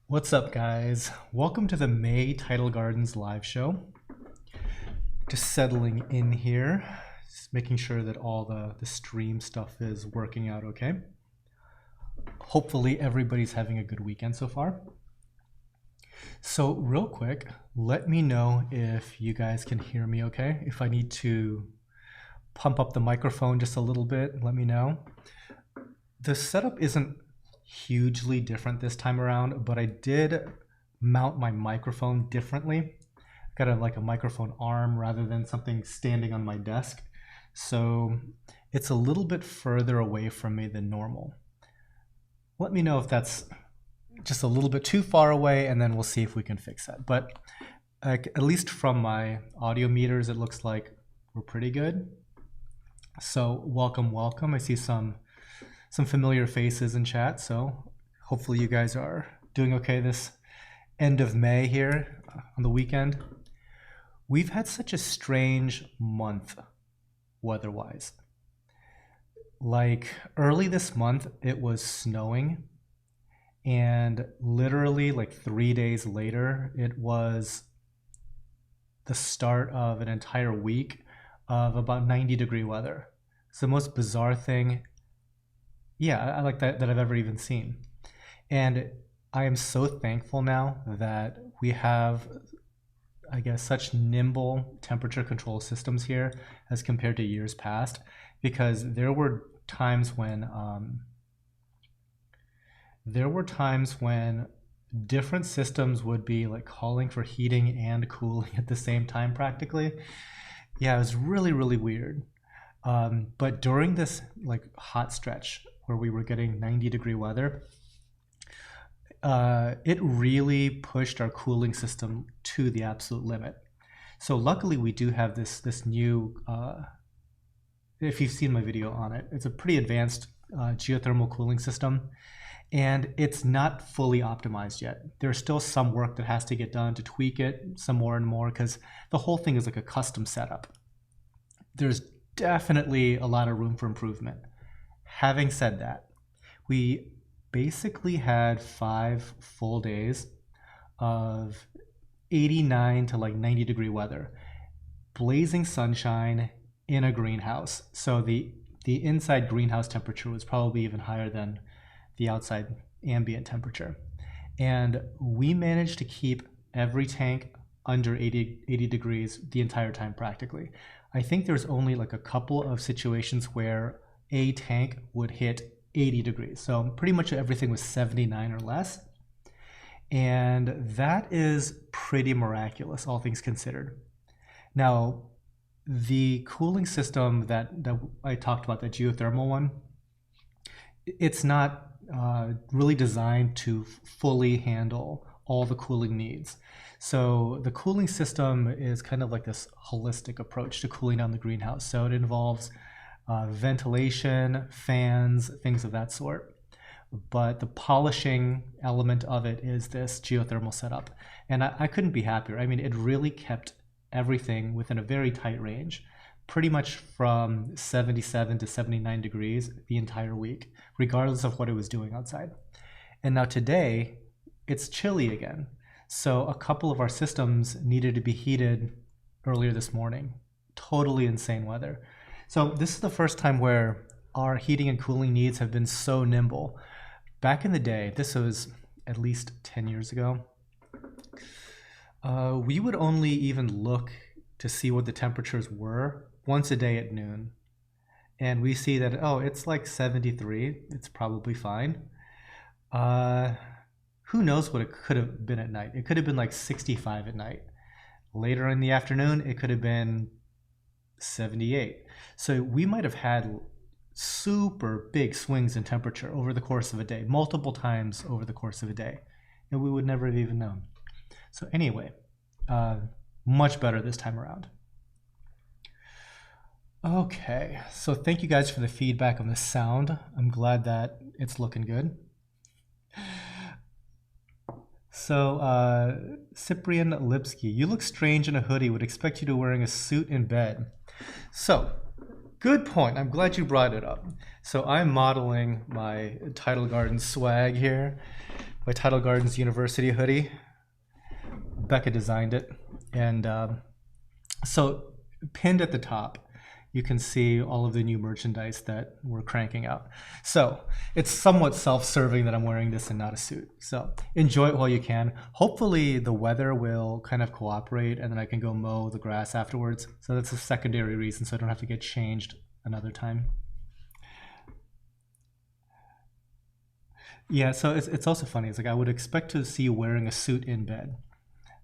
What's up, guys? Welcome to the May Tidal Gardens live show. Just settling in here, just making sure that all the stream stuff is working out okay. Hopefully everybody's having a good weekend so far. So real quick, let me know if you guys can hear me okay. If I need to pump up the microphone just a little bit, let me know. The setup isn't hugely different this time around, but I did mount my microphone differently. I got a microphone arm rather than something standing on my desk. So it's a little bit further away from me than normal. Let me know if that's just a little bit too far away, and then we'll see if we can fix that. But at least from my audio meters, it looks like we're pretty good. So welcome, welcome. I see some familiar faces in chat, so hopefully you guys are doing okay this end of May here on the weekend. We've had such a strange month weather-wise. Like early this month, it was snowing, and literally like 3 days later, it was the start of an entire week of about 90-degree weather. It's the most bizarre thing. Yeah, I like that I've ever even seen. And I am so thankful now that we have, I guess, such nimble temperature control systems here as compared to years past, because there were times when different systems would be like calling for heating and cooling at the same time practically. Yeah, it was really, really weird. But during this like hot stretch where we were getting 90-degree weather, it really pushed our cooling system to the absolute limit. So luckily we do have this new, if you've seen my video on it, it's a pretty advanced geothermal cooling system, and it's not fully optimized yet. There's still some work that has to get done to tweak it some more and more, because the whole thing is like a custom setup. There's definitely a lot of room for improvement. Having said that, we basically had 5 full days of 89 to like 90-degree weather, blazing sunshine in a greenhouse. So the inside greenhouse temperature was probably even higher than the outside ambient temperature. And we managed to keep every tank under 80 degrees the entire time practically. I think there's only like a couple of situations where a tank would hit 80 degrees. So pretty much everything was 79 or less. And that is pretty miraculous, all things considered. Now, the cooling system that I talked about, the geothermal one, it's not really designed to fully handle all the cooling needs. So the cooling system is kind of like this holistic approach to cooling down the greenhouse. So it involves ventilation, fans, things of that sort. But the polishing element of it is this geothermal setup. And I couldn't be happier. I mean, it really kept everything within a very tight range, pretty much from 77 to 79 degrees the entire week, regardless of what it was doing outside. And now today, it's chilly again. So a couple of our systems needed to be heated earlier this morning. Totally insane weather. So this is the first time where our heating and cooling needs have been so nimble. Back in the day, this was at least 10 years ago, we would only even look to see what the temperatures were once a day at noon. And we see that, oh, it's like 73, it's probably fine. Who knows what it could have been at night? It could have been like 65 at night. Later in the afternoon, it could have been 78. So we might have had super big swings in temperature over the course of a day, multiple times over the course of a day, and we would never have even known. So anyway, much better this time around. Okay, so thank you guys for the feedback on the sound. I'm glad that it's looking good. So Cyprian Lipsky, you look strange in a hoodie. Would expect you to wearing a suit in bed. So good point. I'm glad you brought it up. So I'm modeling my Tidal Garden swag here. my Tidal Gardens University hoodie. Becca designed it. And so pinned at the top, you can see all of the new merchandise that we're cranking out. So it's somewhat self-serving that I'm wearing this and not a suit. So enjoy it while you can. Hopefully the weather will kind of cooperate and then I can go mow the grass afterwards. So that's a secondary reason, so I don't have to get changed another time. Yeah, so it's also funny. It's like I would expect to see you wearing a suit in bed.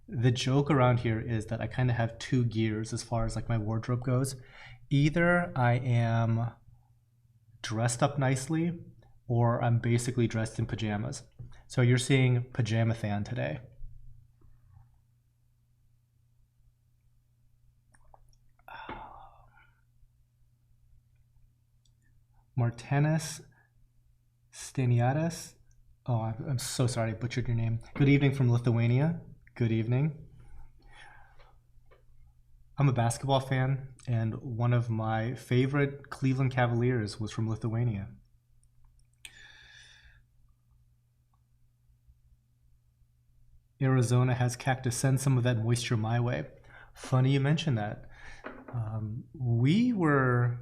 The joke around here is that I kind of have two gears as far as like my wardrobe goes. Either I am dressed up nicely or I'm basically dressed in pajamas. So you're seeing Pajama Fan today. Martinez Staniatis. Oh, I'm so sorry, I butchered your name. Good evening from Lithuania. Good evening. I'm a basketball fan, and one of my favorite Cleveland Cavaliers was from Lithuania. Arizona has cactus. Send some of that moisture my way. Funny you mentioned that. We were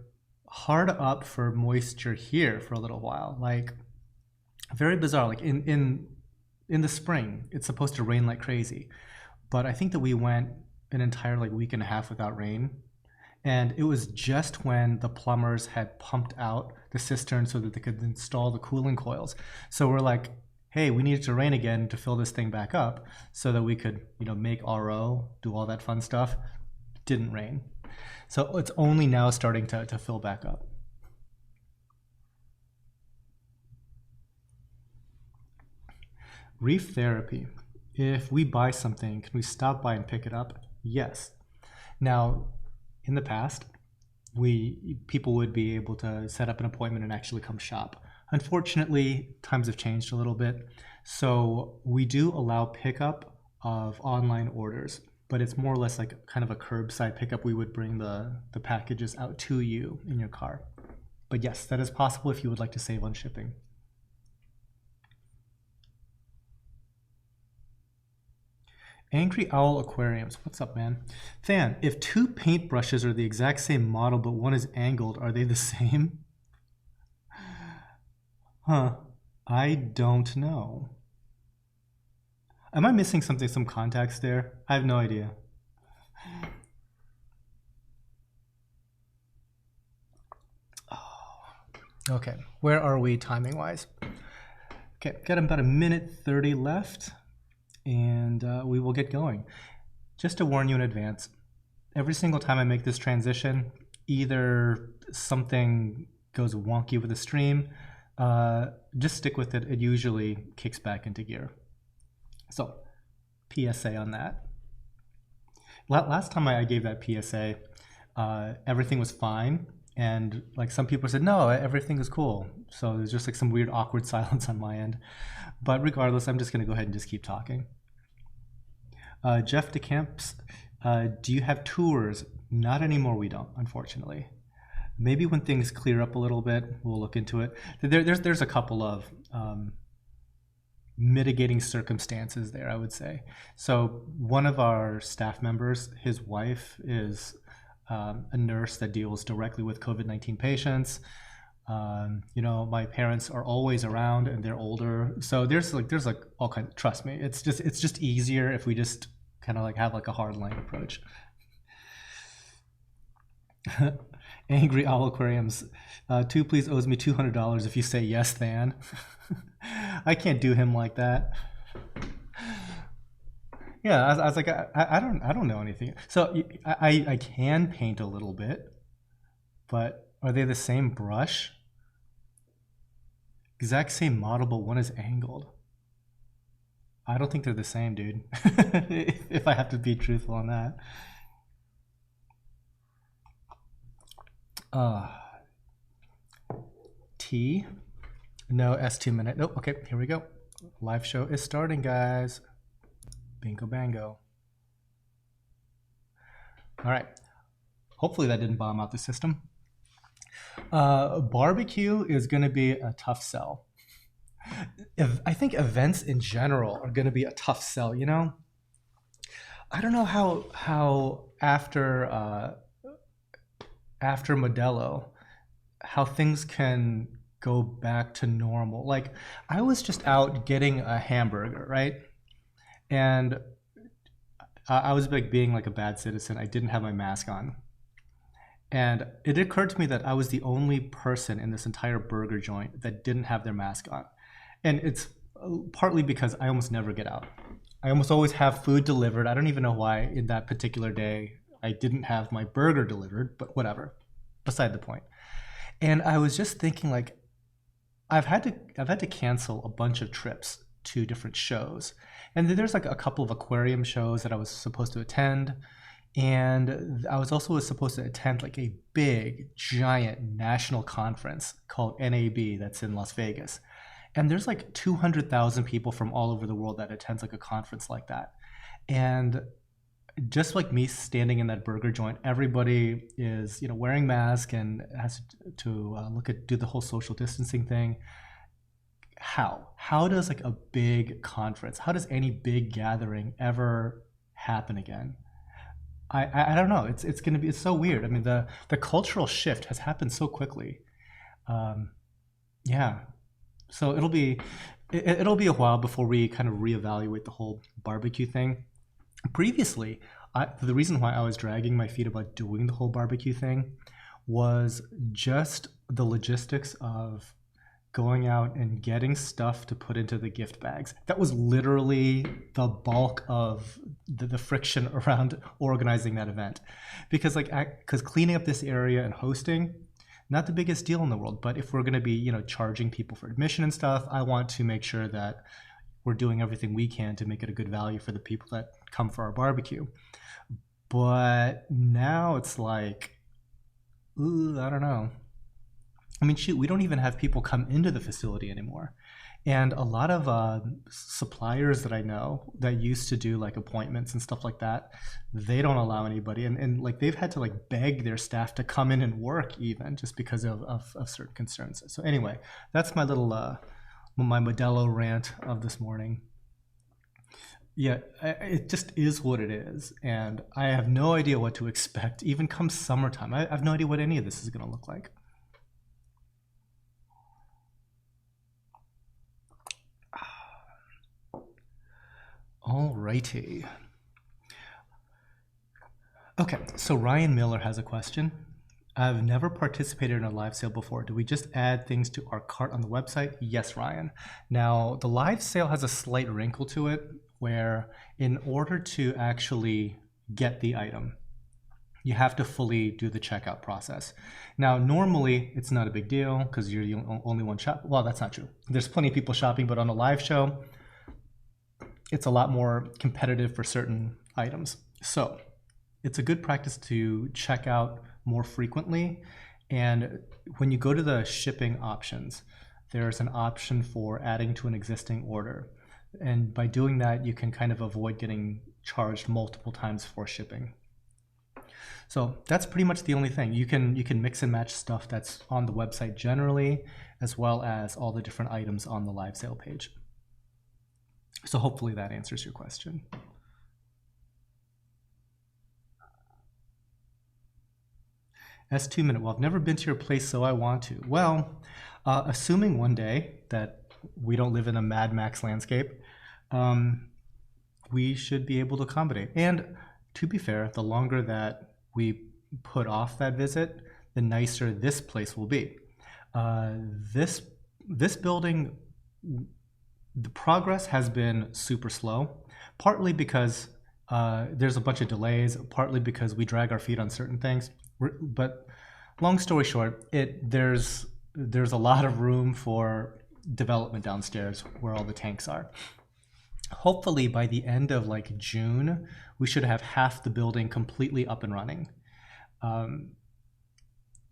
hard up for moisture here for a little while. Like, very bizarre. Like in the spring, it's supposed to rain like crazy, but I think that we went an entire like week and a half without rain. And it was just when the plumbers had pumped out the cistern so that they could install the cooling coils. So we're like, hey, we need it to rain again to fill this thing back up so that we could, make RO, do all that fun stuff. Didn't rain. So it's only now starting to fill back up. Reef therapy. If we buy something, can we stop by and pick it up? Yes. Now, in the past, people would be able to set up an appointment and actually come shop. Unfortunately, times have changed a little bit. So we do allow pickup of online orders, but it's more or less like kind of a curbside pickup. We would bring the packages out to you in your car. But yes, that is possible if you would like to save on shipping. Angry Owl Aquariums. What's up, man? Fan, if two paintbrushes are the exact same model but one is angled, are they the same? Huh. I don't know. Am I missing something, some context there? I have no idea. Oh. Okay, where are we timing-wise? Okay, got about a minute 30 left. And we will get going. Just to warn you in advance, every single time I make this transition, either something goes wonky with the stream, just stick with it. It usually kicks back into gear. So, PSA on that. Last time I gave that PSA, everything was fine. And like some people said, no, everything is cool. So there's just like some weird awkward silence on my end. But regardless, I'm just going to go ahead and just keep talking. Jeff DeCamps, do you have tours? Not anymore, we don't, unfortunately. Maybe when things clear up a little bit, we'll look into it. There's a couple of mitigating circumstances there, I would say. So one of our staff members, his wife is a nurse that deals directly with COVID-19 patients. My parents are always around and they're older. So there's all kinds, trust me, it's just easier if we just kind of like have like a hard line approach. Angry Owl Aquariums. Two please owes me $200 if you say yes, Than. I can't do him like that. Yeah, I was like, I don't know anything. So I can paint a little bit, but are they the same brush? Exact same model, but one is angled. I don't think they're the same, dude. If I have to be truthful on that. T. No, S2 minute. Nope. Okay, here we go. Live show is starting, guys. Bingo bango. All right. Hopefully that didn't bomb out the system. Barbecue is going to be a tough sell. I think events in general are going to be a tough sell. You know, I don't know how after Modelo, how things can go back to normal. Like I was just out getting a hamburger, right? And I was like being like a bad citizen. I didn't have my mask on. And it occurred to me that I was the only person in this entire burger joint that didn't have their mask on. And it's partly because I almost never get out. I almost always have food delivered. I don't even know why in that particular day I didn't have my burger delivered, but whatever. Beside the point. And I was just thinking like I've had to cancel a bunch of trips to different shows. And then there's like a couple of aquarium shows that I was supposed to attend. And I was also supposed to attend like a big, giant national conference called NAB that's in Las Vegas. And there's like 200,000 people from all over the world that attends like a conference like that. And just like me standing in that burger joint, everybody is, wearing masks and has to do the whole social distancing thing. How does like a big conference, how does any big gathering ever happen again? I don't know. It's so weird. I mean, the cultural shift has happened so quickly. Um, yeah. So it'll be a while before we kind of reevaluate the whole barbecue thing. Previously, the reason why I was dragging my feet about doing the whole barbecue thing was just the logistics of going out and getting stuff to put into the gift bags. That was literally the bulk of the friction around organizing that event. Because cleaning up this area and hosting, not the biggest deal in the world, but if we're going to be, charging people for admission and stuff, I want to make sure that we're doing everything we can to make it a good value for the people that come for our barbecue. But now it's like, ooh, I don't know. I mean, shoot, we don't even have people come into the facility anymore. And a lot of suppliers that I know that used to do like appointments and stuff like that, they don't allow anybody. And like they've had to like beg their staff to come in and work even just because of certain concerns. So anyway, that's my little, my Modelo rant of this morning. Yeah, it just is what it is. And I have no idea what to expect, even come summertime. I have no idea what any of this is going to look like. Alrighty. Okay, so Ryan Miller has a question. I've never participated in a live sale before. Do we just add things to our cart on the website? Yes, Ryan. Now, the live sale has a slight wrinkle to it where in order to actually get the item, you have to fully do the checkout process. Now, normally it's not a big deal because you're the only one shop. Well, that's not true. There's plenty of people shopping, but on a live show, it's a lot more competitive for certain items. So it's a good practice to check out more frequently. And when you go to the shipping options, there's an option for adding to an existing order. And by doing that, you can kind of avoid getting charged multiple times for shipping. So that's pretty much the only thing. You can mix and match stuff that's on the website generally, as well as all the different items on the live sale page. So hopefully that answers your question. S2 minute. Well, I've never been to your place, so I want to. Well, assuming one day that we don't live in a Mad Max landscape, we should be able to accommodate. And to be fair, the longer that we put off that visit, the nicer this place will be. This building, the progress has been super slow, partly because there's a bunch of delays, partly because we drag our feet on certain things. But long story short, there's a lot of room for development downstairs where all the tanks are. Hopefully by the end of like June, we should have half the building completely up and running.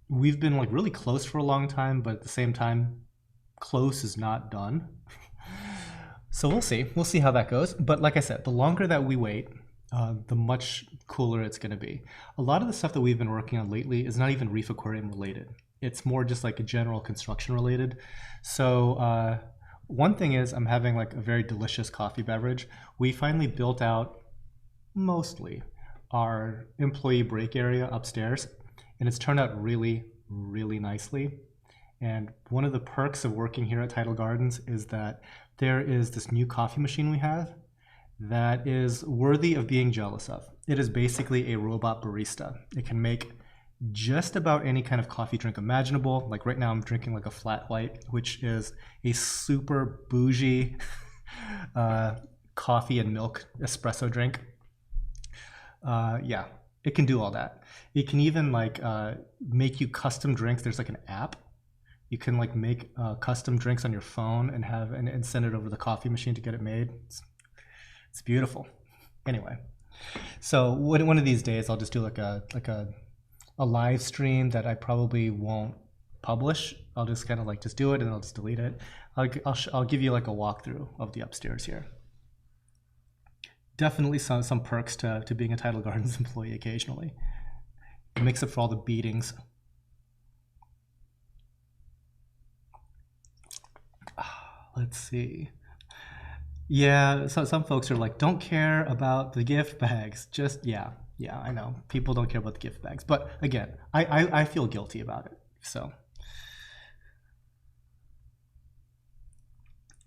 We've been like really close for a long time, but at the same time, close is not done. So we'll see. We'll see how that goes. But like I said, the longer that we wait, the much cooler it's going to be. A lot of the stuff that we've been working on lately is not even reef aquarium related. It's more just like a general construction related. So One thing is I'm having like a very delicious coffee beverage. We finally built out mostly our employee break area upstairs, and it's turned out really, really nicely. And one of the perks of working here at Tidal Gardens is that there is this new coffee machine we have that is worthy of being jealous of. It is basically a robot barista. It can make just about any kind of coffee drink imaginable. Like right now I'm drinking like a flat white, which is a super bougie coffee and milk espresso drink. Yeah, it can do all that. It can even like make you custom drinks. There's like an app. You can like make custom drinks on your phone and have and send it over the coffee machine to get it made. It's beautiful. Anyway, so one of these days I'll just do like a live stream that I probably won't publish. I'll just kind of like just do it and I'll just delete it. I'll give you like a walkthrough of the upstairs here. Definitely some perks to being a Tidal Gardens employee occasionally. It makes up for all the beatings. Let's see. Yeah, so some folks are like, don't care about the gift bags. Just, yeah, I know. People don't care about the gift bags. But again, I feel guilty about it. So,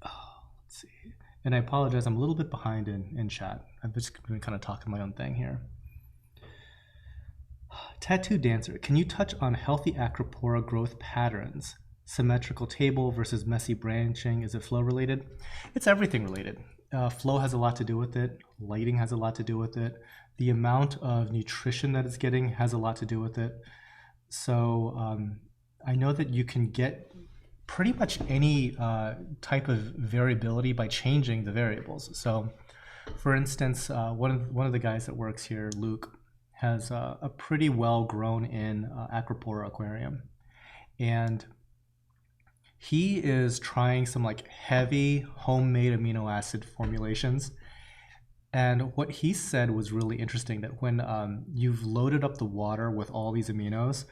let's see. And I apologize, I'm a little bit behind in chat. I've just been kind of talking my own thing here. Tattoo Dancer, can you touch on healthy acropora growth patterns? Symmetrical table versus messy branching, is it flow related? It's everything related. Flow has a lot to do with it. Lighting has a lot to do with it. The amount of nutrition that it's getting has a lot to do with it. So I know that you can get pretty much any type of variability by changing the variables. So for instance, one of the guys that works here, Luke, has a pretty well grown in acropora aquarium. And he is trying some like heavy homemade amino acid formulations. And what he said was really interesting, that when you've loaded up the water with all these aminos,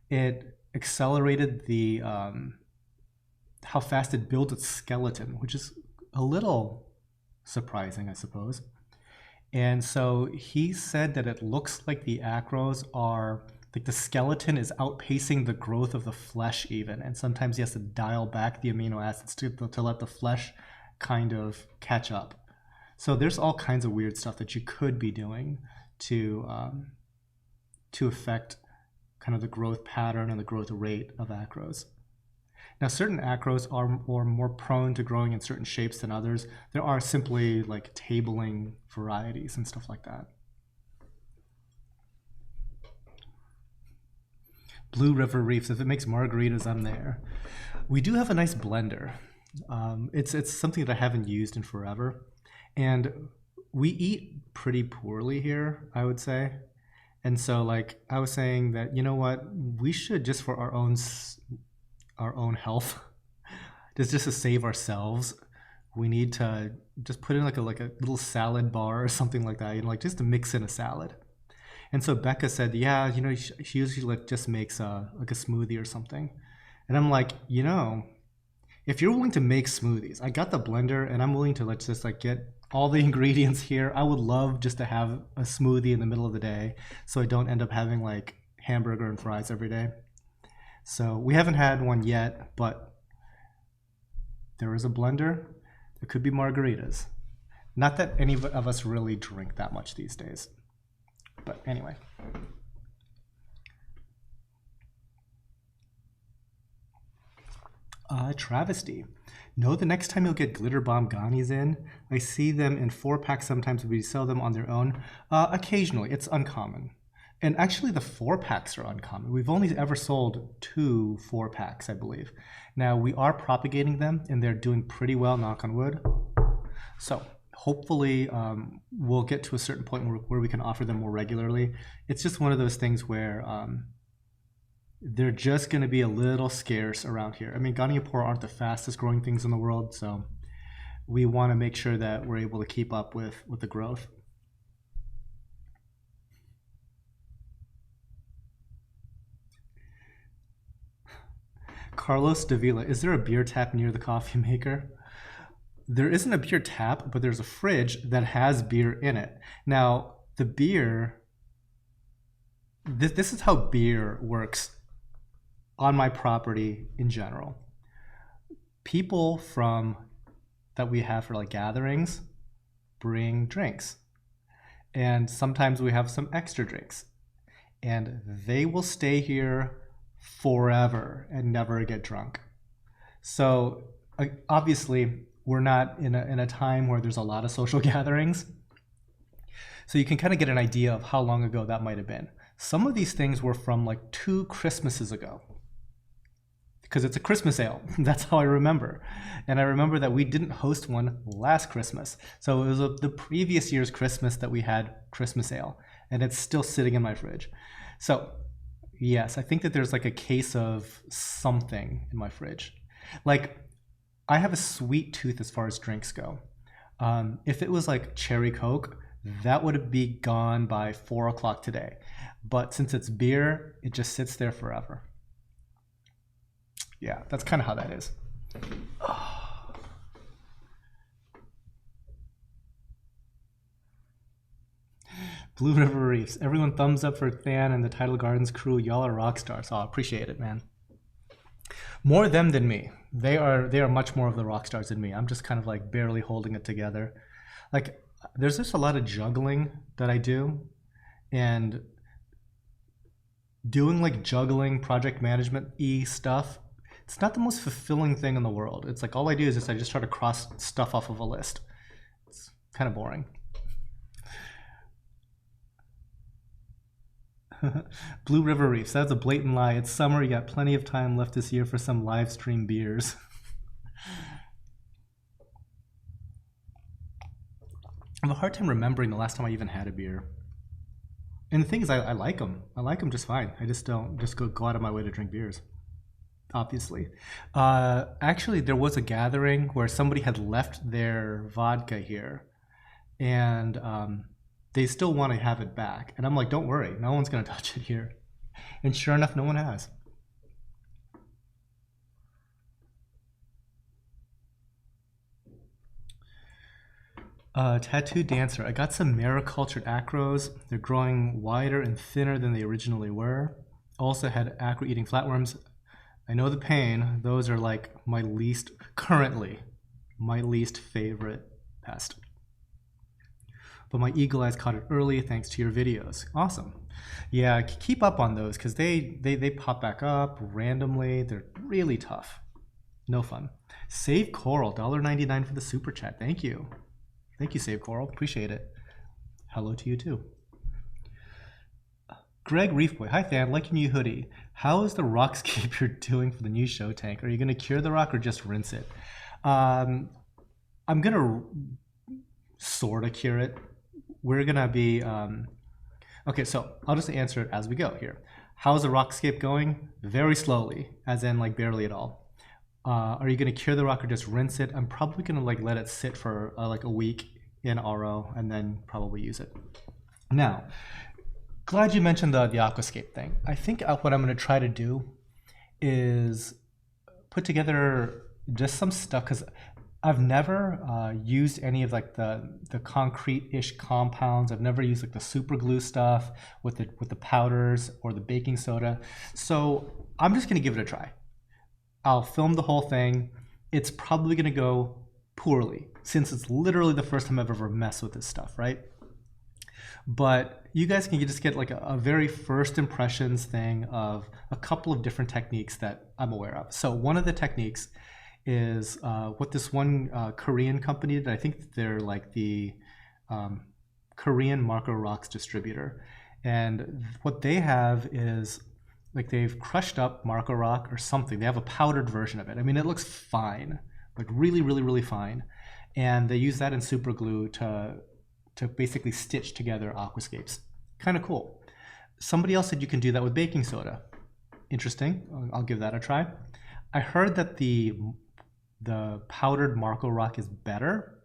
it accelerated the how fast it builds its skeleton, which is a little surprising, I suppose. And so he said that it looks like the acros are like the skeleton is outpacing the growth of the flesh even, and sometimes he has to dial back the amino acids to let the flesh kind of catch up. So there's all kinds of weird stuff that you could be doing to affect kind of the growth pattern and the growth rate of acros. Now, certain acros are more prone to growing in certain shapes than others. There are simply like tabling varieties and stuff like that. Blue River Reefs, if it makes margaritas, I'm there. We do have a nice blender. It's something that I haven't used in forever. And we eat pretty poorly here, I would say. And so like I was saying that, you know what, we should just for our own health, just to save ourselves, we need to just put in like a little salad bar or something like that, you know, like just to mix in a salad. And so Becca said, yeah, you know, she usually like just makes like a smoothie or something. And I'm like, you know, if you're willing to make smoothies, I got the blender and I'm willing to let's just like get all the ingredients here. I would love just to have a smoothie in the middle of the day so I don't end up having like hamburger and fries every day. So we haven't had one yet, but there is a blender. There could be margaritas. Not that any of us really drink that much these days. But anyway. Travesty. No, the next time you'll get glitter bomb Ghani's in. I see them in 4-packs sometimes, but we sell them on their own. Occasionally, it's uncommon. And actually the 4-packs are uncommon. We've only ever sold 2 4-packs, I believe. Now we are propagating them and they're doing pretty well, knock on wood. So hopefully we'll get to a certain point where we can offer them more regularly. It's just one of those things where they're just going to be a little scarce around here. I mean, Goniopora aren't the fastest growing things in the world, so we want to make sure that we're able to keep up with the growth. Carlos Davila, is there a beer tap near the coffee maker? there isn't a beer tap, but there's a fridge that has beer in it. Now, the beer, this is how beer works on my property in general. People that we have for like gatherings bring drinks. And sometimes we have some extra drinks. And they will stay here forever and never get drunk. So obviously, we're not in a time where there's a lot of social gatherings. So you can kind of get an idea of how long ago that might have been. Some of these things were from like 2 Christmases ago, because it's a Christmas ale. That's how I remember. And I remember that we didn't host one last Christmas. So it was the previous year's Christmas that we had Christmas ale, and it's still sitting in my fridge. So yes, I think that there's like a case of something in my fridge. Like, I have a sweet tooth as far as drinks go. If it was like cherry Coke, that would be gone by 4 o'clock today. But since it's beer, it just sits there forever. Yeah, that's kind of how that is. Blue River Reefs. Everyone thumbs up for Than and the Tidal Gardens crew. Y'all are rock stars. Oh, I appreciate it, man. More them than me. They are much more of the rock stars than me. I'm just kind of like barely holding it together. Like, there's just a lot of juggling that I do, and doing like juggling project management-y stuff, it's not the most fulfilling thing in the world. It's like all I do is I just try to cross stuff off of a list. It's kind of boring. Blue River Reefs. That's a blatant lie. It's summer. You got plenty of time left this year for some live stream beers. I have a hard time remembering the last time I even had a beer. And the thing is, I like them. I like them just fine. I just don't just go out of my way to drink beers, obviously. Actually, there was a gathering where somebody had left their vodka here, and they still want to have it back. And I'm like, don't worry, no one's going to touch it here. And sure enough, no one has. Tattoo dancer. I got some maricultured acros. They're growing wider and thinner than they originally were. Also had acro eating flatworms. I know the pain. Those are like currently my least favorite pest. But my eagle eyes caught it early thanks to your videos. Awesome. Yeah, keep up on those because they pop back up randomly. They're really tough. No fun. Save Coral, $1.99 for the super chat. Thank you. Thank you, Save Coral. Appreciate it. Hello to you too. Greg Reefboy. Hi, Than. Liking your hoodie. How is the rockscape you're doing for the new show tank? Are you going to cure the rock or just rinse it? I'm going to sort of cure it. We're going to be... Okay, so I'll just answer it as we go here. How's the rockscape going? Very slowly, as in like barely at all. Are you going to cure the rock or just rinse it? I'm probably going to like let it sit for like a week in RO and then probably use it. Now, glad you mentioned the Aquascape thing. I think what I'm going to try to do is put together just some stuff, because I've never used any of like the concrete-ish compounds. I've never used like the super glue stuff with the powders or the baking soda. So I'm just going to give it a try. I'll film the whole thing. It's probably going to go poorly since it's literally the first time I've ever messed with this stuff, right? But you guys can just get like a very first impressions thing of a couple of different techniques that I'm aware of. So one of the techniques is what this one Korean company did. I think they're like the Korean Marco Rocks distributor. And what they have is like they've crushed up Marco Rock or something. They have a powdered version of it. I mean, it looks fine, like really, really, really fine. And they use that in super glue to basically stitch together aquascapes. Kind of cool. Somebody else said you can do that with baking soda. Interesting. I'll give that a try. I heard that the powdered Marco Rock is better,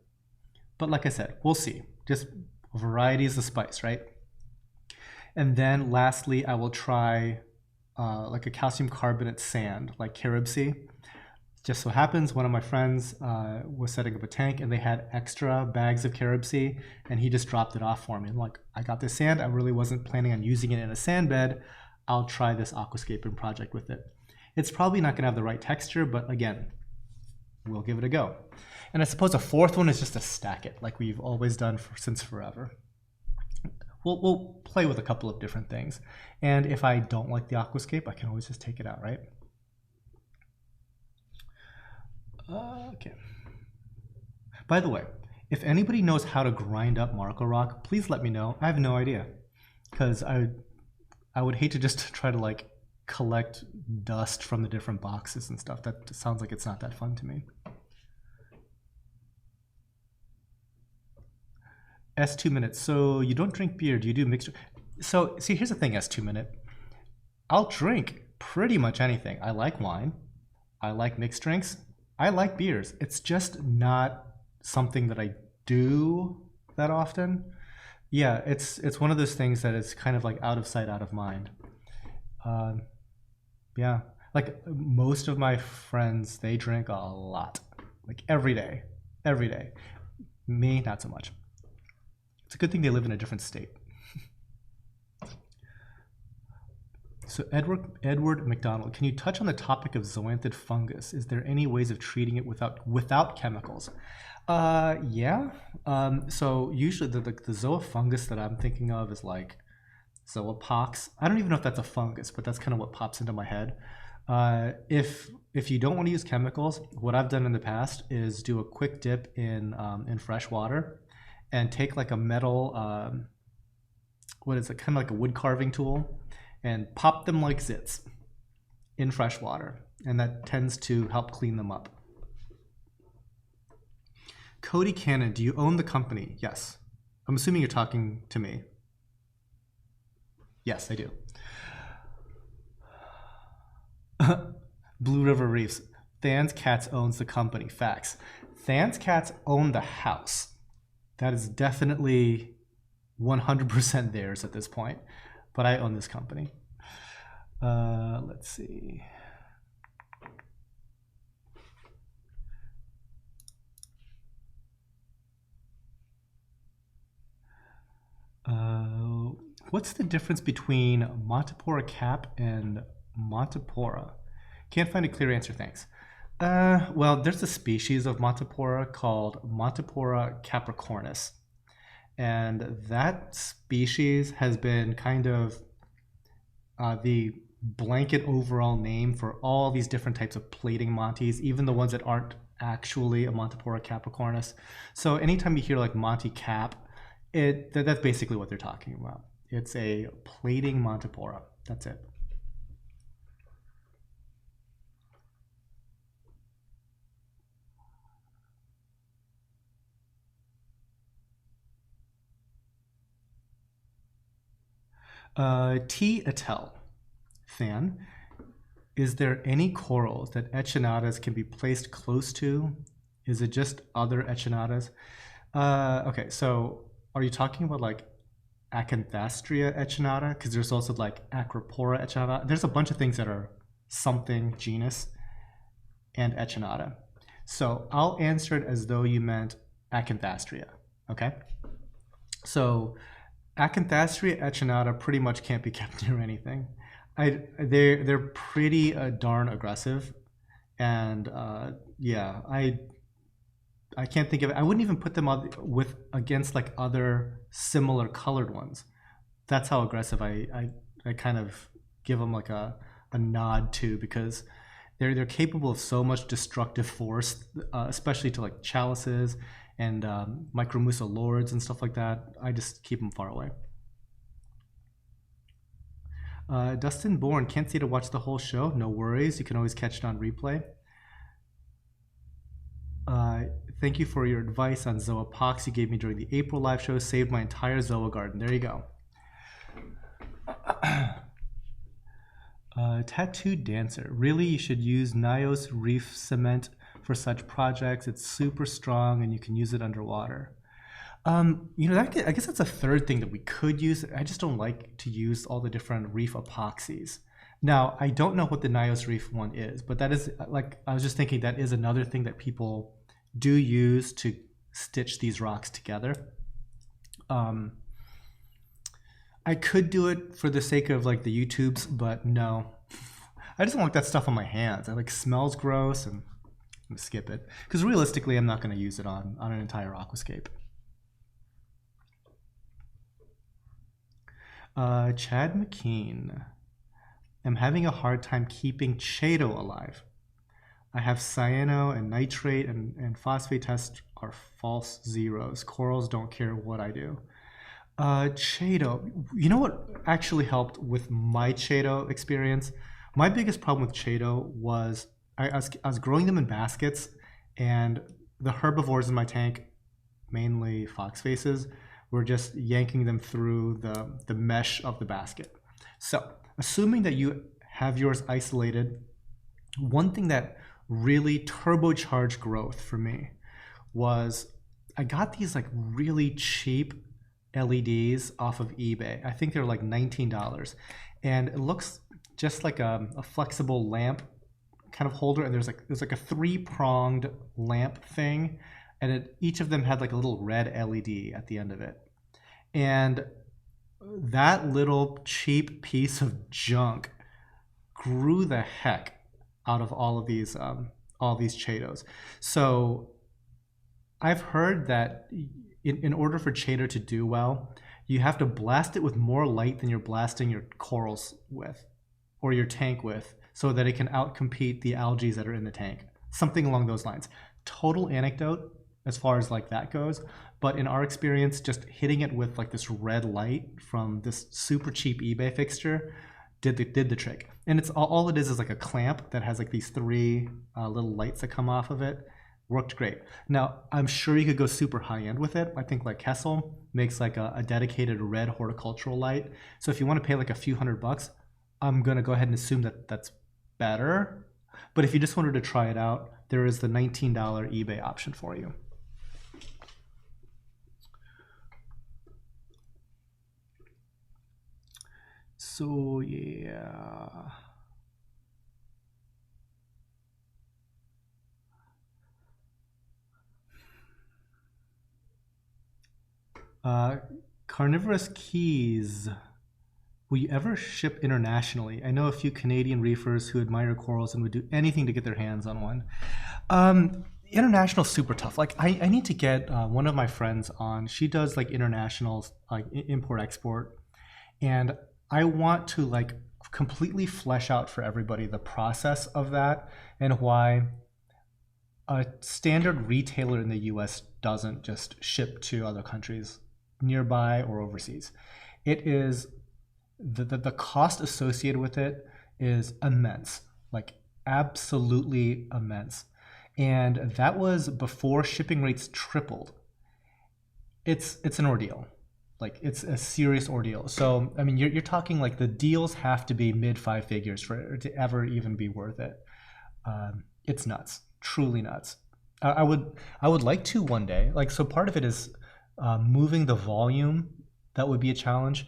but like I said, we'll see. Just variety is the spice, right? And then lastly, I will try like a calcium carbonate sand, like Carib Sea, Just so happens one of my friends was setting up a tank and they had extra bags of carob sea, and he just dropped it off for me. I'm like, I got this sand. I really wasn't planning on using it in a sand bed. I'll try this aquascaping project with it. It's probably not going to have the right texture, but again, we'll give it a go. And I suppose a fourth one is just to stack it like we've always done since forever. We'll play with a couple of different things. And if I don't like the aquascape, I can always just take it out, right? Okay. By the way, if anybody knows how to grind up Marco Rock, please let me know. I have no idea, because I would hate to just try to like collect dust from the different boxes and stuff. That sounds like it's not that fun to me. S2 minutes. So you don't drink beer? Do you do mixed? So see, here's the thing, S2 minute. I'll drink pretty much anything. I like wine. I like mixed drinks. I like beers. It's just not something that I do that often. Yeah, it's one of those things that is kind of like out of sight, out of mind. Yeah, like most of my friends, they drink a lot, like every day, every day. Me, not so much. It's a good thing they live in a different state. So Edward McDonald, can you touch on the topic of zoanthid fungus? Is there any ways of treating it without chemicals? Yeah. So usually the zoa fungus that I'm thinking of is like zoopox. I don't even know if that's a fungus, but that's kind of what pops into my head. If you don't want to use chemicals, what I've done in the past is do a quick dip in fresh water and take like a metal, what is it, kind of like a wood carving tool, and pop them like zits in fresh water, and that tends to help clean them up. Cody Cannon, do you own the company? Yes. I'm assuming you're talking to me. Yes, I do. Blue River Reefs. Than's Cats owns the company. Facts. Than's Cats own the house. That is definitely 100% theirs at this point. But I own this company. Let's see. What's the difference between Montipora cap and Montipora? Can't find a clear answer, thanks. Well, there's a species of Montipora called Montipora capricornis. And that species has been kind of the blanket overall name for all these different types of plating Monties, even the ones that aren't actually a Montipora capricornis. So anytime you hear like Monty cap, that's basically what they're talking about. It's a plating Montipora. That's it. T. Attell, Than, is there any corals that echinatas can be placed close to? Is it just other echinatas? Okay, so are you talking about like Acanthastria echinata? Because there's also like Acropora echinata. There's a bunch of things that are something genus and echinata. So I'll answer it as though you meant Acanthastria, okay? So Acanthastria echinata pretty much can't be kept near anything. They're pretty darn aggressive, and yeah, I can't think of it. I wouldn't even put them against like other similar colored ones. That's how aggressive I kind of give them like a nod to, because they're capable of so much destructive force, especially to like chalices and Micromusa lords and stuff like that. I just keep them far away. Dustin Bourne, can't see to watch the whole show. No worries, you can always catch it on replay. Thank you for your advice on zoopox you gave me during the April live show. Saved my entire zoa garden. There you go. Tattooed Dancer. Really, you should use Nios Reef Cement for such projects. It's super strong and you can use it underwater. You know, I guess that's a third thing that we could use. I just don't like to use all the different reef epoxies. Now, I don't know what the Nios Reef one is, but that is, like, I was just thinking that is another thing that people do use to stitch these rocks together. I could do it for the sake of like the YouTubes, but no. I just don't like that stuff on my hands. It like smells gross, and I'm gonna skip it. Because realistically, I'm not gonna use it on an entire aquascape. Chad McKean. I'm having a hard time keeping Chaeto alive. I have cyano and nitrate and phosphate tests are false zeros. Corals don't care what I do. Chaeto. You know what actually helped with my Chaeto experience? My biggest problem with Chaeto was I was growing them in baskets, and the herbivores in my tank, mainly fox faces, were just yanking them through the mesh of the basket. So, assuming that you have yours isolated, one thing that really turbocharged growth for me was I got these like really cheap LEDs off of eBay. I think they're like $19, and it looks just like a flexible lamp kind of holder, and there's like a three-pronged lamp thing, and each of them had like a little red LED at the end of it. And that little cheap piece of junk grew the heck out of all these Chaetos. So I've heard that in order for Chaeto to do well, you have to blast it with more light than you're blasting your corals with, or your tank with, so that it can outcompete the algae that are in the tank. Something along those lines. Total anecdote as far as like that goes, but in our experience, just hitting it with like this red light from this super cheap eBay fixture did the trick. And it's all it is like a clamp that has like these three little lights that come off of it. Worked great. Now, I'm sure you could go super high end with it. I think like Kessel makes like a dedicated red horticultural light. So if you want to pay like a few $100, I'm going to go ahead and assume that that's better. But if you just wanted to try it out, there is the $19 eBay option for you. So yeah. Carnivorous Keys. Will you ever ship internationally? I know a few Canadian reefers who admire corals and would do anything to get their hands on one. International super tough. Like I need to get one of my friends on. She does like international like import export, and I want to like completely flesh out for everybody the process of that and why a standard retailer in the US doesn't just ship to other countries nearby or overseas. It is the cost associated with it is immense, like absolutely immense. And that was before shipping rates tripled. It's an ordeal. Like it's a serious ordeal. So I mean, you're talking like the deals have to be mid five figures for it to ever even be worth it. It's nuts, truly nuts. I would like to one day. Like so, part of it is moving the volume. That would be a challenge,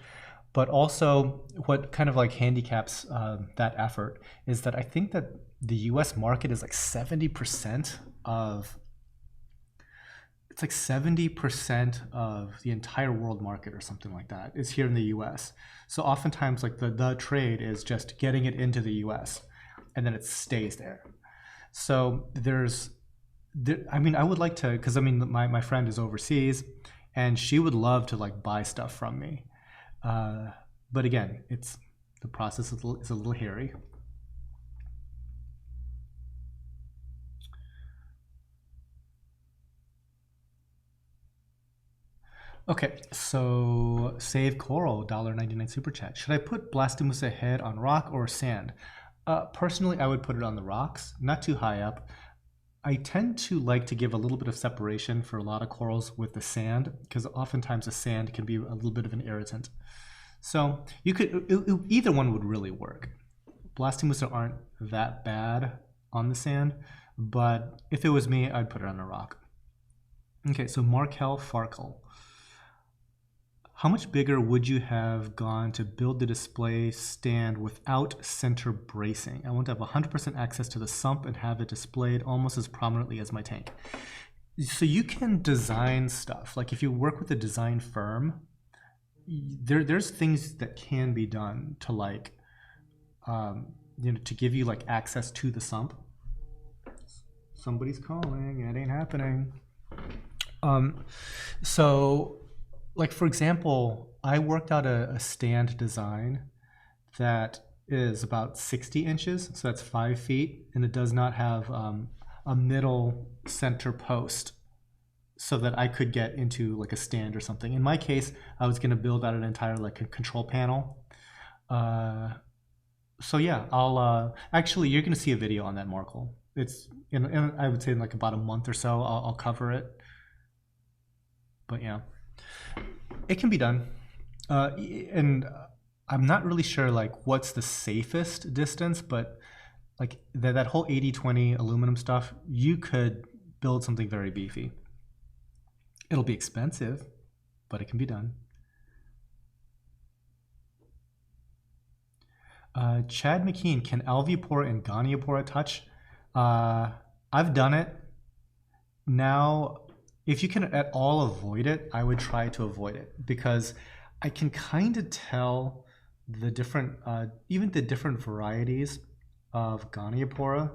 but also what kind of like handicaps that effort is that I think that the U.S. market is like 70% of. It's like 70% of the entire world market or something like that is here in the US. So oftentimes like the trade is just getting it into the US and then it stays there. So I mean, I would like to, because I mean, my friend is overseas and she would love to like buy stuff from me. But again, the process is a little hairy. Okay, so Save Coral, $1.99 super chat. Should I put Blastomusa head on rock or sand? Personally, I would put it on the rocks, not too high up. I tend to like to give a little bit of separation for a lot of corals with the sand, because oftentimes the sand can be a little bit of an irritant. So you could either one would really work. Blastomusa aren't that bad on the sand, but if it was me, I'd put it on a rock. Okay, so Markel Farkle. How much bigger would you have gone to build the display stand without center bracing? I want to have 100% access to the sump and have it displayed almost as prominently as my tank. So you can design stuff. Like if you work with a design firm, there's things that can be done to like, to give you like access to the sump. Somebody's calling, it ain't happening. So like for example, I worked out a stand design that is about 60 inches, so that's 5 feet, and it does not have a middle center post so that I could get into like a stand or something. In my case, I was going to build out an entire like a control panel. So yeah, I'll actually, you're going to see a video on that, Markle. It's in I would say in like about a month or so, I'll cover it. But yeah, it can be done. And I'm not really sure like what's the safest distance, but like that whole 80-20 aluminum stuff, you could build something very beefy. It'll be expensive, but it can be done. Chad McKean, can alveopora and goniopora touch? I've done it. Now, if you can at all avoid it, I would try to avoid it, because I can kind of tell the different, even the different varieties of goniopora,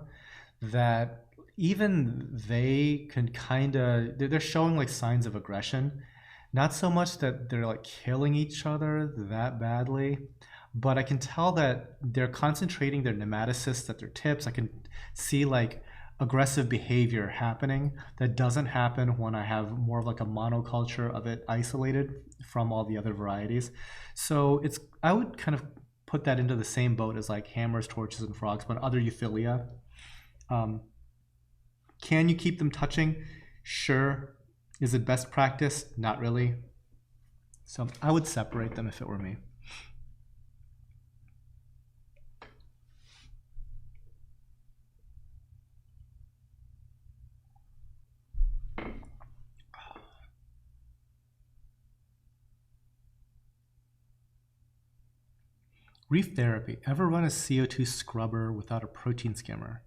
that even they can kind of, they're showing like signs of aggression. Not so much that they're like killing each other that badly, but I can tell that they're concentrating their nematocysts at their tips. I can see like aggressive behavior happening that doesn't happen when I have more of like a monoculture of it isolated from all the other varieties. So it's, I would kind of put that into the same boat as like hammers, torches, and frogs, but other euphilia. Can you keep them touching? Sure. Is it best practice? Not really. So I would separate them if it were me. Reef therapy. Ever run a CO2 scrubber without a protein skimmer?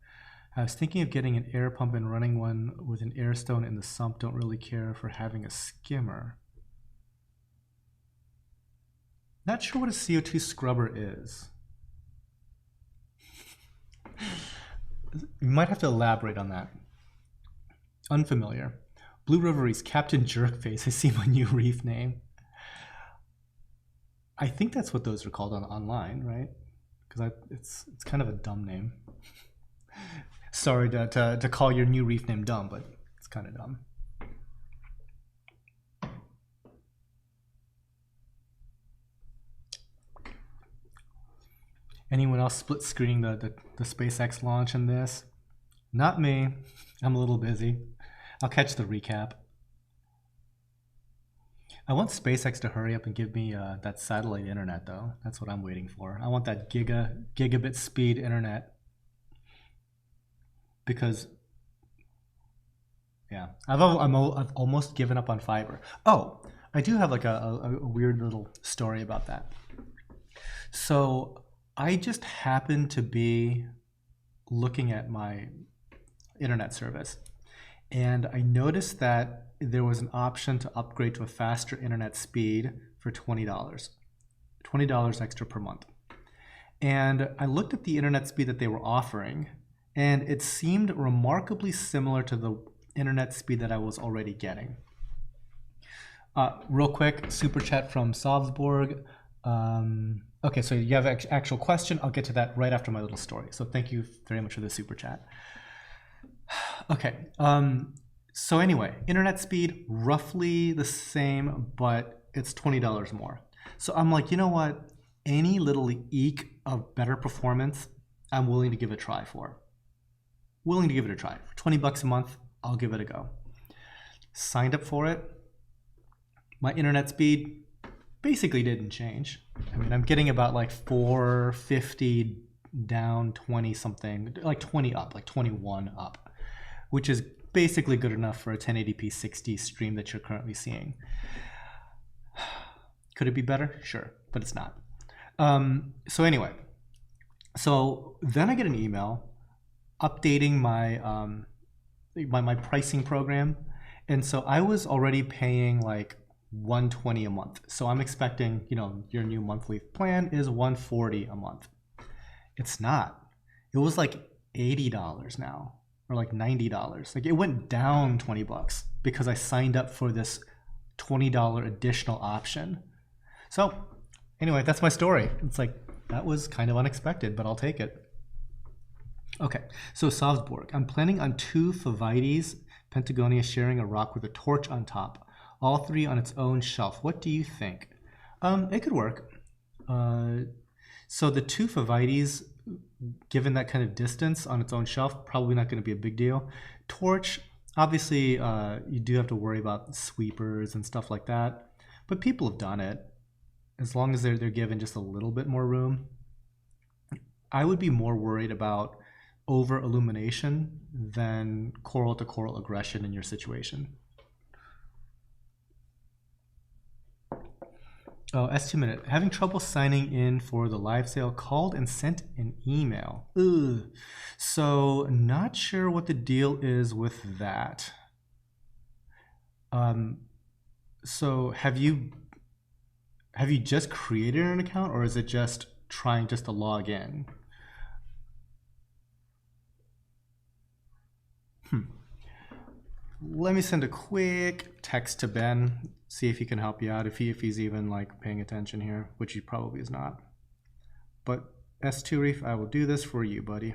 I was thinking of getting an air pump and running one with an air stone in the sump. Don't really care for having a skimmer. Not sure what a CO2 scrubber is. You might have to elaborate on that. Unfamiliar. Blue Riveries, Captain Jerkface. I see my new reef name. I think that's what those are called online, right? Because it's kind of a dumb name. Sorry to call your new reef name dumb, but it's kind of dumb. Anyone else split screening the SpaceX launch in this? Not me. I'm a little busy. I'll catch the recap. I want SpaceX to hurry up and give me that satellite internet, though. That's what I'm waiting for. I want that gigabit speed internet. Because, yeah, I've almost given up on fiber. Oh, I do have like a weird little story about that. So I just happened to be looking at my internet service, and I noticed that there was an option to upgrade to a faster internet speed for $20. $20 extra per month. And I looked at the internet speed that they were offering, and it seemed remarkably similar to the internet speed that I was already getting. Real quick, super chat from Salzburg. Okay, so you have an actual question. I'll get to that right after my little story. So thank you very much for the super chat. Okay, so anyway, internet speed, roughly the same, but it's $20 more. So I'm like, you know what? Any little eke of better performance, I'm willing to give it a try for. Willing to give it a try. For 20 bucks a month, I'll give it a go. Signed up for it. My internet speed basically didn't change. I mean, I'm getting about like 450 down, 20 something, like 20 up, like 21 up, which is basically good enough for a 1080p 60 stream that you're currently seeing. Could it be better? Sure, but it's not. So anyway, so then I get an email updating my pricing program, and so I was already paying like 120 a month. So I'm expecting, your new monthly plan is 140 a month. It's not. It was like $80 now, or like $90. Like it went down 20 bucks because I signed up for this $20 additional option. So anyway, that's my story. It's like, that was kind of unexpected, but I'll take it. Okay, so Salzburg. I'm planning on 2 Favites, Pentagonia sharing a rock with a torch on top, all 3 on its own shelf. What do you think? It could work. So the 2 Favites, given that kind of distance on its own shelf, probably not going to be a big deal. Torch, obviously, you do have to worry about sweepers and stuff like that, but people have done it. As long as they're given just a little bit more room. I would be more worried about over illumination than coral to coral aggression in your situation. Oh, S2Minute. Having trouble signing in for the live sale, called and sent an email. Ugh. So not sure what the deal is with that. So have you just created an account, or is it just trying just to log in? Let me send a quick text to Ben, see if he can help you out, if he's even like paying attention here, which he probably is not. But S2 Reef, I will do this for you, buddy.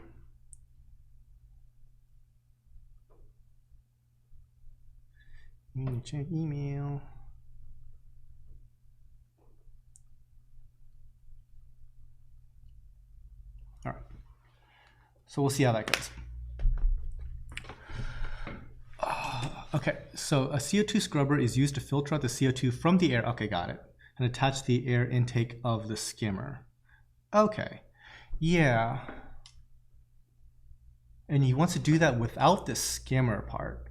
You need to check email. All right. So we'll see how that goes. Okay, so a CO2 scrubber is used to filter out the CO2 from the air. Okay, got it. And attach the air intake of the skimmer. Okay, yeah. And he wants to do that without the skimmer part.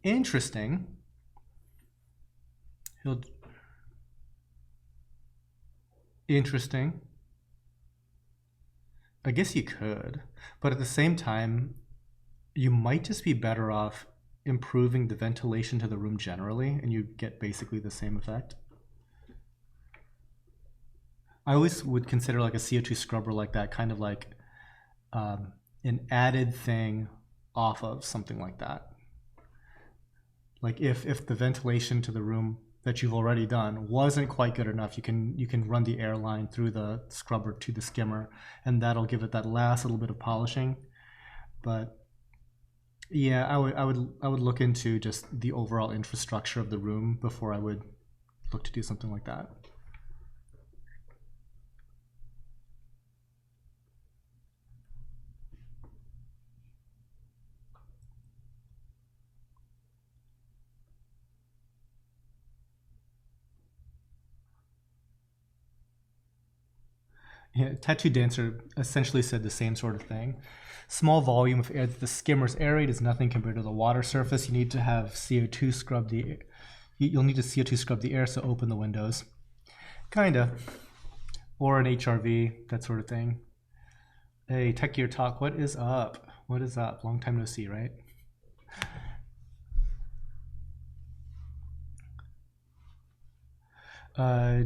Interesting. Interesting. I guess you could, but at the same time, you might just be better off improving the ventilation to the room generally, and you get basically the same effect. I always would consider like a CO2 scrubber like that kind of like an added thing off of something like that. Like if the ventilation to the room that you've already done wasn't quite good enough, you can run the air line through the scrubber to the skimmer, and that'll give it that last little bit of polishing. But yeah, I would look into just the overall infrastructure of the room before I would look to do something like that. Yeah, Tattoo Dancer essentially said the same sort of thing. Small volume of air that the skimmer's aerate is nothing compared to the water surface. You need to have CO2 scrub the. You'll need to CO2 scrub the air, so open the windows. Kinda. Or an HRV, that sort of thing. Hey, Tech Gear Talk, what is up? What is up? Long time no see, right?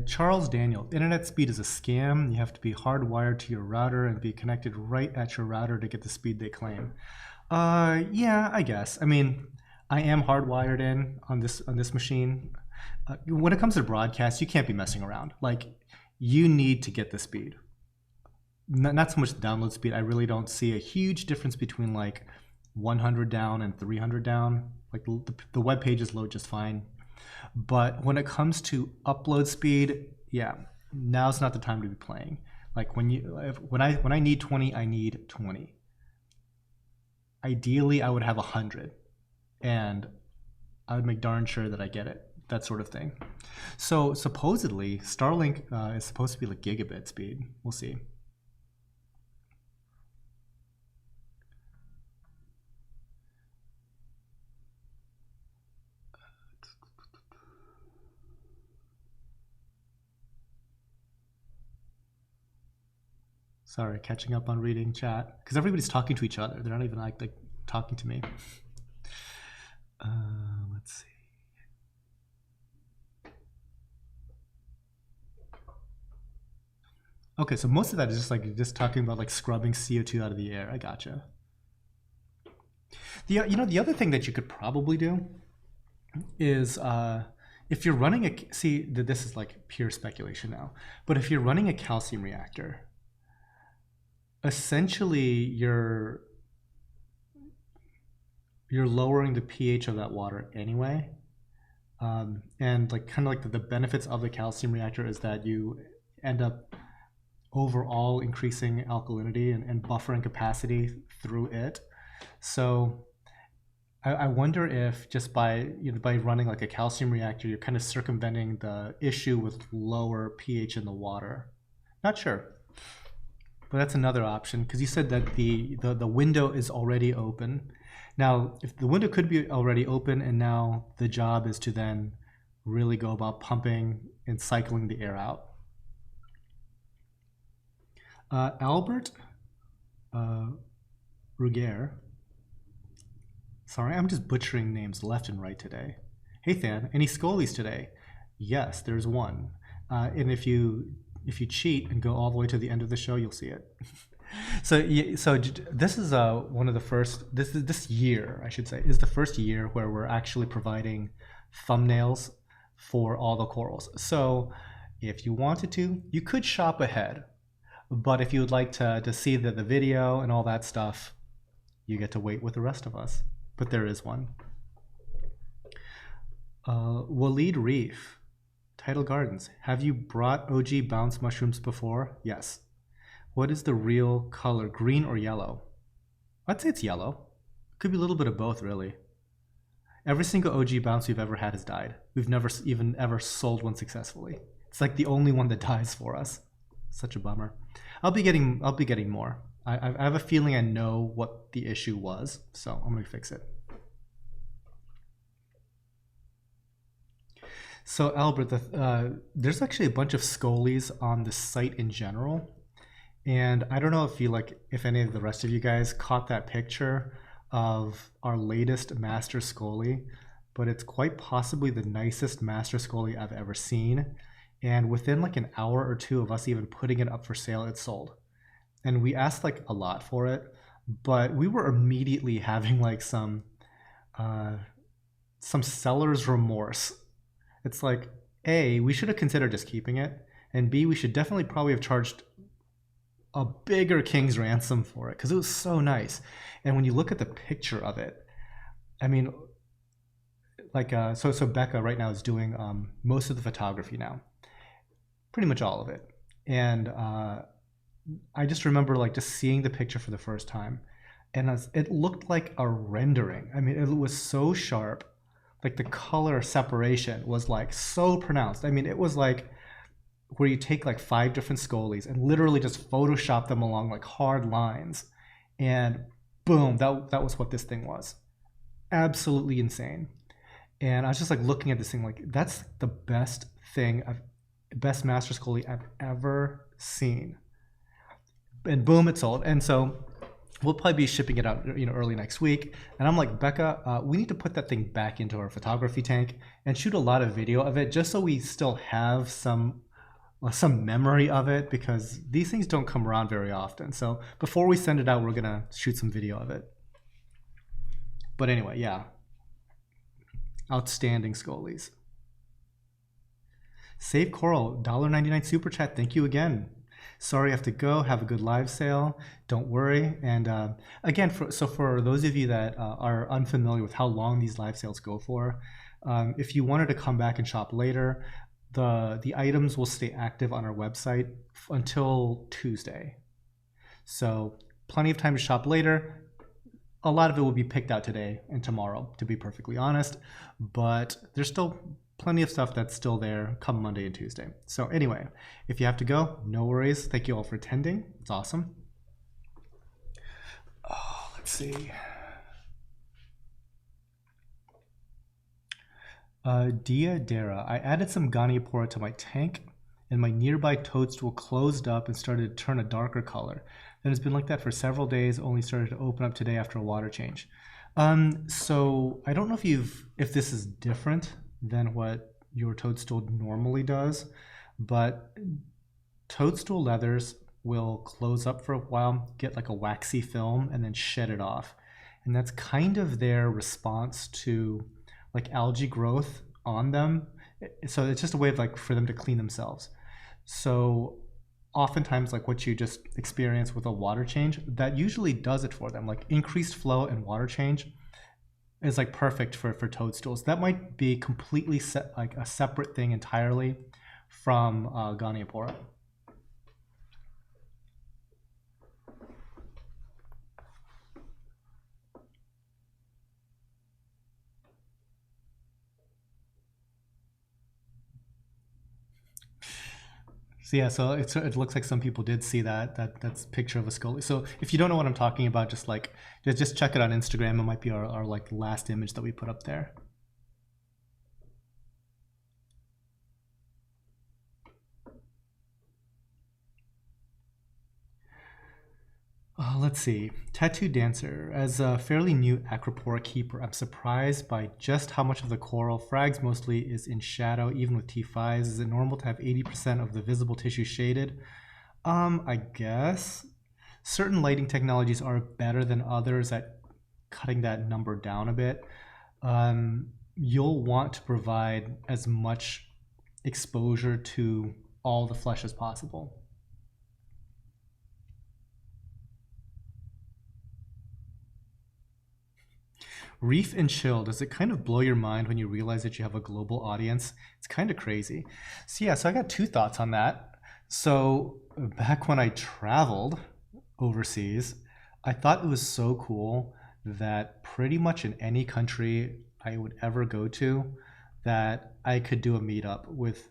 Charles Daniel, internet speed is a scam. You have to be hardwired to your router and be connected right at your router to get the speed they claim. Yeah, I guess. I mean, I am hardwired in on this machine. When it comes to broadcast, you can't be messing around. Like, you need to get the speed. Not so much the download speed. I really don't see a huge difference between like 100 down and 300 down. Like the web pages load just fine. But when it comes to upload speed, yeah, now's not the time to be playing. Like when I need 20, I need 20. Ideally, I would have 100, and I would make darn sure that I get it. That sort of thing. So supposedly, Starlink is supposed to be like gigabit speed. We'll see. Sorry, catching up on reading chat because everybody's talking to each other. They're not even like talking to me. Let's see. Okay, so most of that is just talking about like scrubbing CO2 out of the air. I gotcha. The other thing that you could probably do is if you're running this is like pure speculation now, but if you're running a calcium reactor, essentially you're lowering the pH of that water anyway. And like kind of like the benefits of the calcium reactor is that you end up overall increasing alkalinity and buffering capacity through it. So I wonder if just by running like a calcium reactor, you're kind of circumventing the issue with lower pH in the water. Not sure, but that's another option because you said that the window is already open. Now, if the window could be already open and now the job is to then really go about pumping and cycling the air out. Albert Ruger. Sorry, I'm just butchering names left and right today. Hey Than, any Scolies today? Yes, there's one. And if you cheat and go all the way to the end of the show, you'll see it. So this is one of the first. This year, I should say, is the first year where we're actually providing thumbnails for all the corals. So if you wanted to, you could shop ahead. But if you would like to see the video and all that stuff, you get to wait with the rest of us. But there is one. Waleed Reef, Tidal Gardens. Have you brought OG bounce mushrooms before? Yes. What is the real color, green or yellow? I'd say it's yellow. Could be a little bit of both, really. Every single OG bounce we've ever had has died. We've never even ever sold one successfully. It's like the only one that dies for us. Such a bummer. I'll be getting more. I have a feeling I know what the issue was, so I'm gonna fix it. So Albert, there's actually a bunch of Scolies on the site in general, and I don't know if any of the rest of you guys caught that picture of our latest Master Scolie, but it's quite possibly the nicest Master Scolie I've ever seen. And within like an hour or two of us even putting it up for sale, it sold. And we asked like a lot for it, but we were immediately having like some seller's remorse. It's like, A, we should have considered just keeping it, and B, we should definitely probably have charged a bigger king's ransom for it because it was so nice. And when you look at the picture of it, I mean, like so Becca right now is doing most of the photography now, pretty much all of it. And I just remember like just seeing the picture for the first time, and it looked like a rendering. I mean, it was so sharp. Like the color separation was like so pronounced. I mean, it was like where you take like 5 different Scolies and literally just Photoshop them along like hard lines, and boom, that was what this thing was. Absolutely insane. And I was just like looking at this thing like, that's the best Master Scolie I've ever seen. And boom, it sold. And so we'll probably be shipping it out, early next week. And I'm like, Becca, we need to put that thing back into our photography tank and shoot a lot of video of it, just so we still have some memory of it, because these things don't come around very often. So before we send it out, we're gonna shoot some video of it. But anyway, yeah, outstanding Scolies. Save Coral, $1.99 super chat. Thank you again. Sorry I have to go. Have a good live sale. Don't worry. And again, for those of you that are unfamiliar with how long these live sales go for, if you wanted to come back and shop later, the items will stay active on our website until Tuesday. So plenty of time to shop later. A lot of it will be picked out today and tomorrow, to be perfectly honest, but there's still plenty of stuff that's still there come Monday and Tuesday. So anyway, if you have to go, no worries. Thank you all for attending. It's awesome. Oh, let's see. Dia Dara, I added some Goniopora to my tank. and my nearby toadstool closed up and started to turn a darker color. Then it's been like that for several days, only started to open up today after a water change. So I don't know if this is different than what your toadstool normally does, but toadstool leathers will close up for a while, get like a waxy film, and then shed it off. And that's kind of their response to like algae growth on them. So it's just a way of like for them to clean themselves. So oftentimes like what you just experience with a water change, that usually does it for them. Like increased flow and water change is like perfect for toadstools. That might be completely like a separate thing entirely from Goniopora. So yeah, so it looks like some people did see that's picture of a scolia. So if you don't know what I'm talking about, just check it on Instagram. It might be our like last image that we put up there. Let's see. Tattoo Dancer. As a fairly new Acropora keeper, I'm surprised by just how much of the coral, frags mostly, is in shadow, even with T5s. Is it normal to have 80% of the visible tissue shaded? I guess. Certain lighting technologies are better than others at cutting that number down a bit. You'll want to provide as much exposure to all the flesh as possible. Reef and Chill, does it kind of blow your mind when you realize that you have a global audience? It's kind of crazy. So yeah, so I got two thoughts on that. So back when I traveled overseas, I thought it was so cool that pretty much in any country I would ever go to, that I could do a meetup with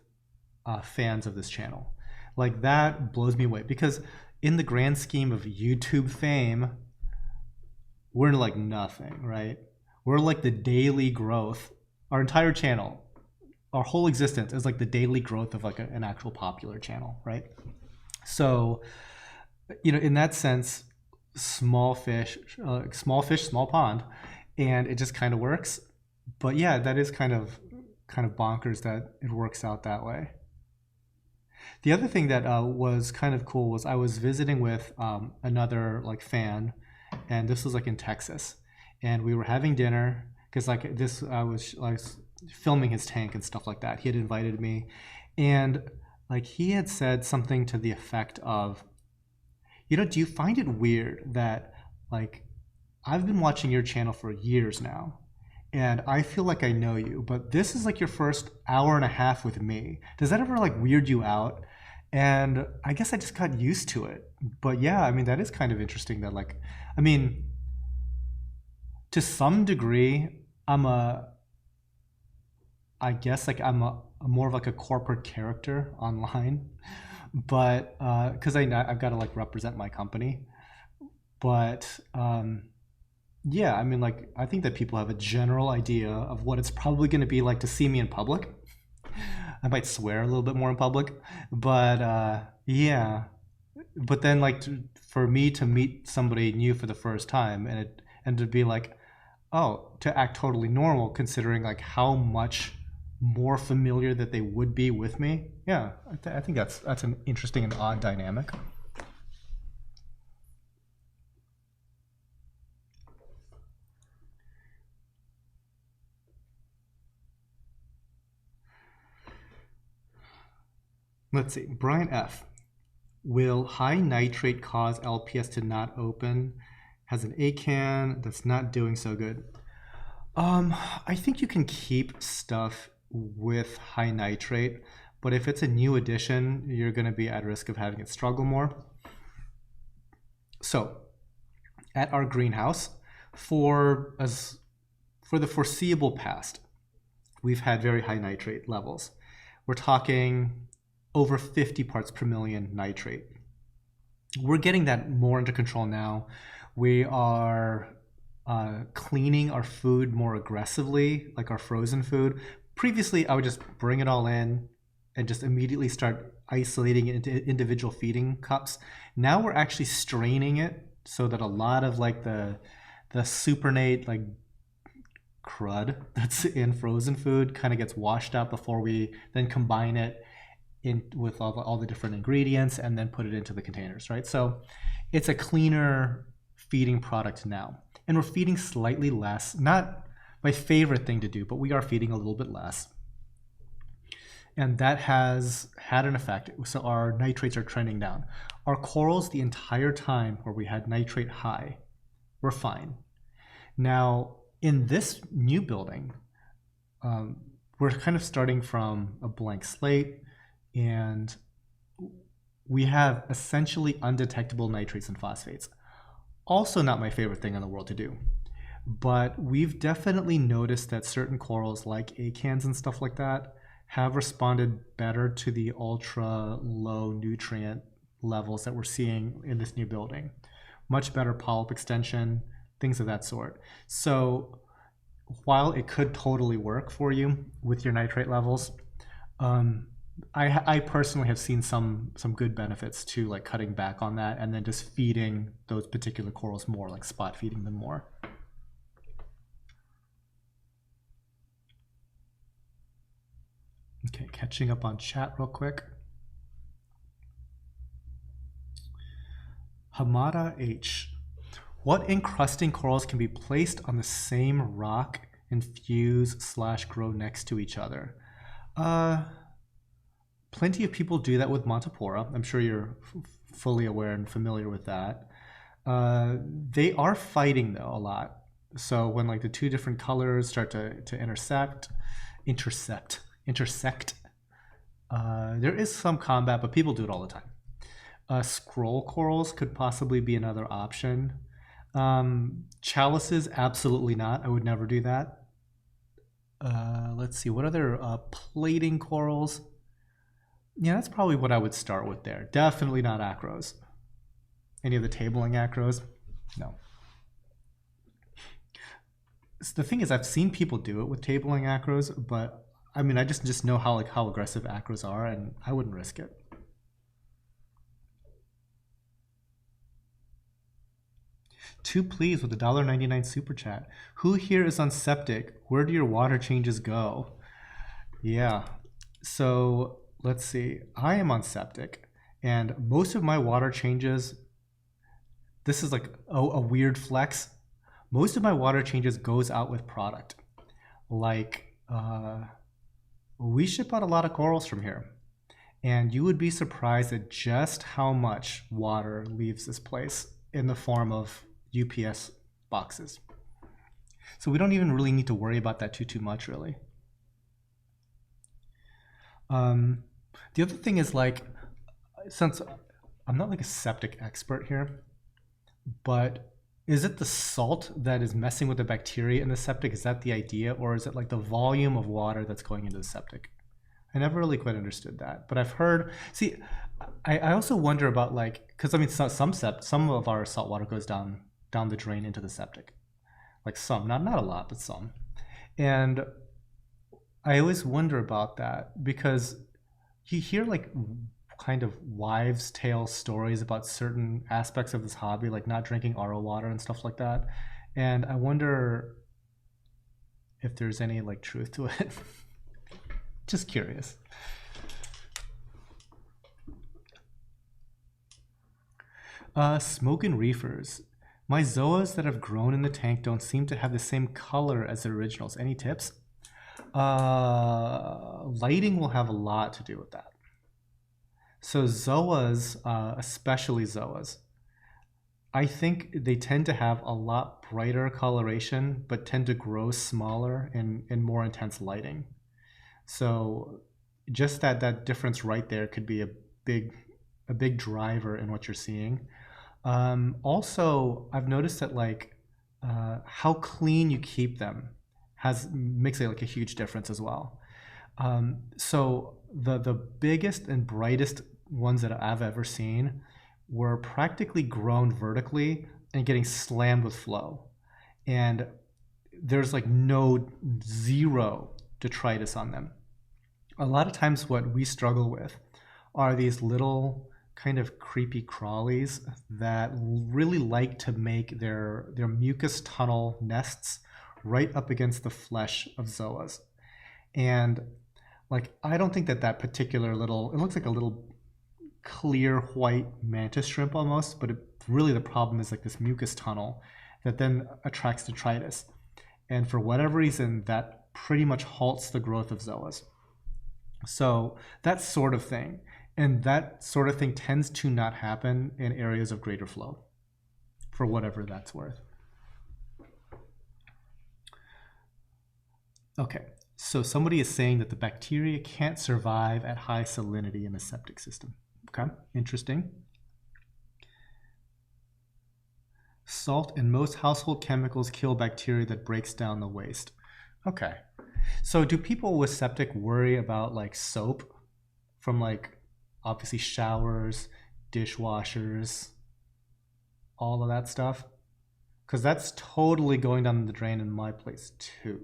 fans of this channel. Like that blows me away because in the grand scheme of YouTube fame, we're like nothing, right? We're like the daily growth. Our entire channel, our whole existence is like the daily growth of like an actual popular channel, right? So, in that sense, small fish, small pond, and it just kind of works. But yeah, that is kind of bonkers that it works out that way. The other thing that was kind of cool was I was visiting with another like fan, and this was like in Texas, and we were having dinner because like this I was like filming his tank and stuff like that. He had invited me, and like he had said something to the effect of, do you find it weird that like I've been watching your channel for years now, and I feel like I know you, but this is like your first hour and a half with me. Does that ever like weird you out? And I guess I just got used to it. But yeah, I mean, that is kind of interesting that like, I mean, to some degree, I guess like I'm a more of like a corporate character online, but because I've got to like represent my company. But yeah, I mean, like I think that people have a general idea of what it's probably going to be like to see me in public. I might swear a little bit more in public, but yeah. But then like for me to meet somebody new for the first time and to be like, oh, to act totally normal considering like how much more familiar that they would be with me. Yeah, I think that's an interesting and odd dynamic. Let's see, Brian F. Will high nitrate cause LPS to not open? Has an ACAN that's not doing so good. I think you can keep stuff with high nitrate, but if it's a new addition, you're going to be at risk of having it struggle more. So, at our greenhouse, for the foreseeable past, we've had very high nitrate levels. We're talking over 50 parts per million nitrate. We're getting that more under control now. We are cleaning our food more aggressively, like our frozen food. Previously, I would just bring it all in, and just immediately start isolating it into individual feeding cups. Now we're actually straining it so that a lot of like the supernate like crud that's in frozen food kind of gets washed out before we then combine it in with all the different ingredients and then put it into the containers, right? So it's a cleaner feeding product now. And we're feeding slightly less, not my favorite thing to do, but we are feeding a little bit less. And that has had an effect. So our nitrates are trending down. Our corals, the entire time where we had nitrate high, were fine. Now, in this new building, we're kind of starting from a blank slate, and we have essentially undetectable nitrates and phosphates. Also not my favorite thing in the world to do. But we've definitely noticed that certain corals like acans and stuff like that have responded better to the ultra low nutrient levels that we're seeing in this new building. Much better polyp extension, things of that sort. So while it could totally work for you with your nitrate levels, I personally have seen some good benefits to like cutting back on that and then just feeding those particular corals more, like spot feeding them more. Okay, catching up on chat real quick. Hamada H. What encrusting corals can be placed on the same rock and fuse/grow next to each other? Plenty of people do that with Montipora. I'm sure you're fully aware and familiar with that. They are fighting though a lot. So when like the two different colors start to intersect, there is some combat, but people do it all the time. Scroll corals could possibly be another option. Chalices, absolutely not. I would never do that. Let's see, what other plating corals? Yeah, that's probably what I would start with there. Definitely not acros. Any of the tabling acros? No. So the thing is, I've seen people do it with tabling acros, but I mean, I just know how aggressive acros are, and I wouldn't risk it. Too pleased with the $1.99 super chat. Who here is on septic? Where do your water changes go? Yeah, so let's see. I am on septic, and most of my water changes, this is like a weird flex. Most of my water changes goes out with product. Like, we ship out a lot of corals from here, and you would be surprised at just how much water leaves this place in the form of UPS boxes. So we don't even really need to worry about that too much, really. The other thing is, like, since I'm not like a septic expert here, but is it the salt that is messing with the bacteria in the septic? Is that the idea? Or is it like the volume of water that's going into the septic? I never really quite understood that, but I've heard, see, I also wonder about like, because I mean, some of our salt water goes down the drain into the septic. Like some, not a lot, but some. And I always wonder about that because you hear like kind of wives' tale stories about certain aspects of this hobby, like not drinking RO water and stuff like that. And I wonder if there's any like truth to it. Just curious. Smoke and reefers. My zoas that have grown in the tank don't seem to have the same color as the originals. Any tips? Lighting will have a lot to do with that. So zoas, especially zoas, I think they tend to have a lot brighter coloration, but tend to grow smaller in more intense lighting. So just that difference right there could be a big driver in what you're seeing. Also, I've noticed that like how clean you keep them makes like a huge difference as well. So the biggest and brightest ones that I've ever seen were practically grown vertically and getting slammed with flow. And there's like zero detritus on them. A lot of times what we struggle with are these little kind of creepy crawlies that really like to make their mucus tunnel nests right up against the flesh of zoas. And like, I don't think that particular little, it looks like a little clear white mantis shrimp almost, but really the problem is like this mucus tunnel that then attracts detritus. And for whatever reason, that pretty much halts the growth of zoas. So that sort of thing. And that sort of thing tends to not happen in areas of greater flow, for whatever that's worth. Okay, so somebody is saying that the bacteria can't survive at high salinity in a septic system. Okay, interesting. Salt and most household chemicals kill bacteria that breaks down the waste. Okay, so do people with septic worry about like soap from like obviously showers, dishwashers, all of that stuff? Because that's totally going down the drain in my place too.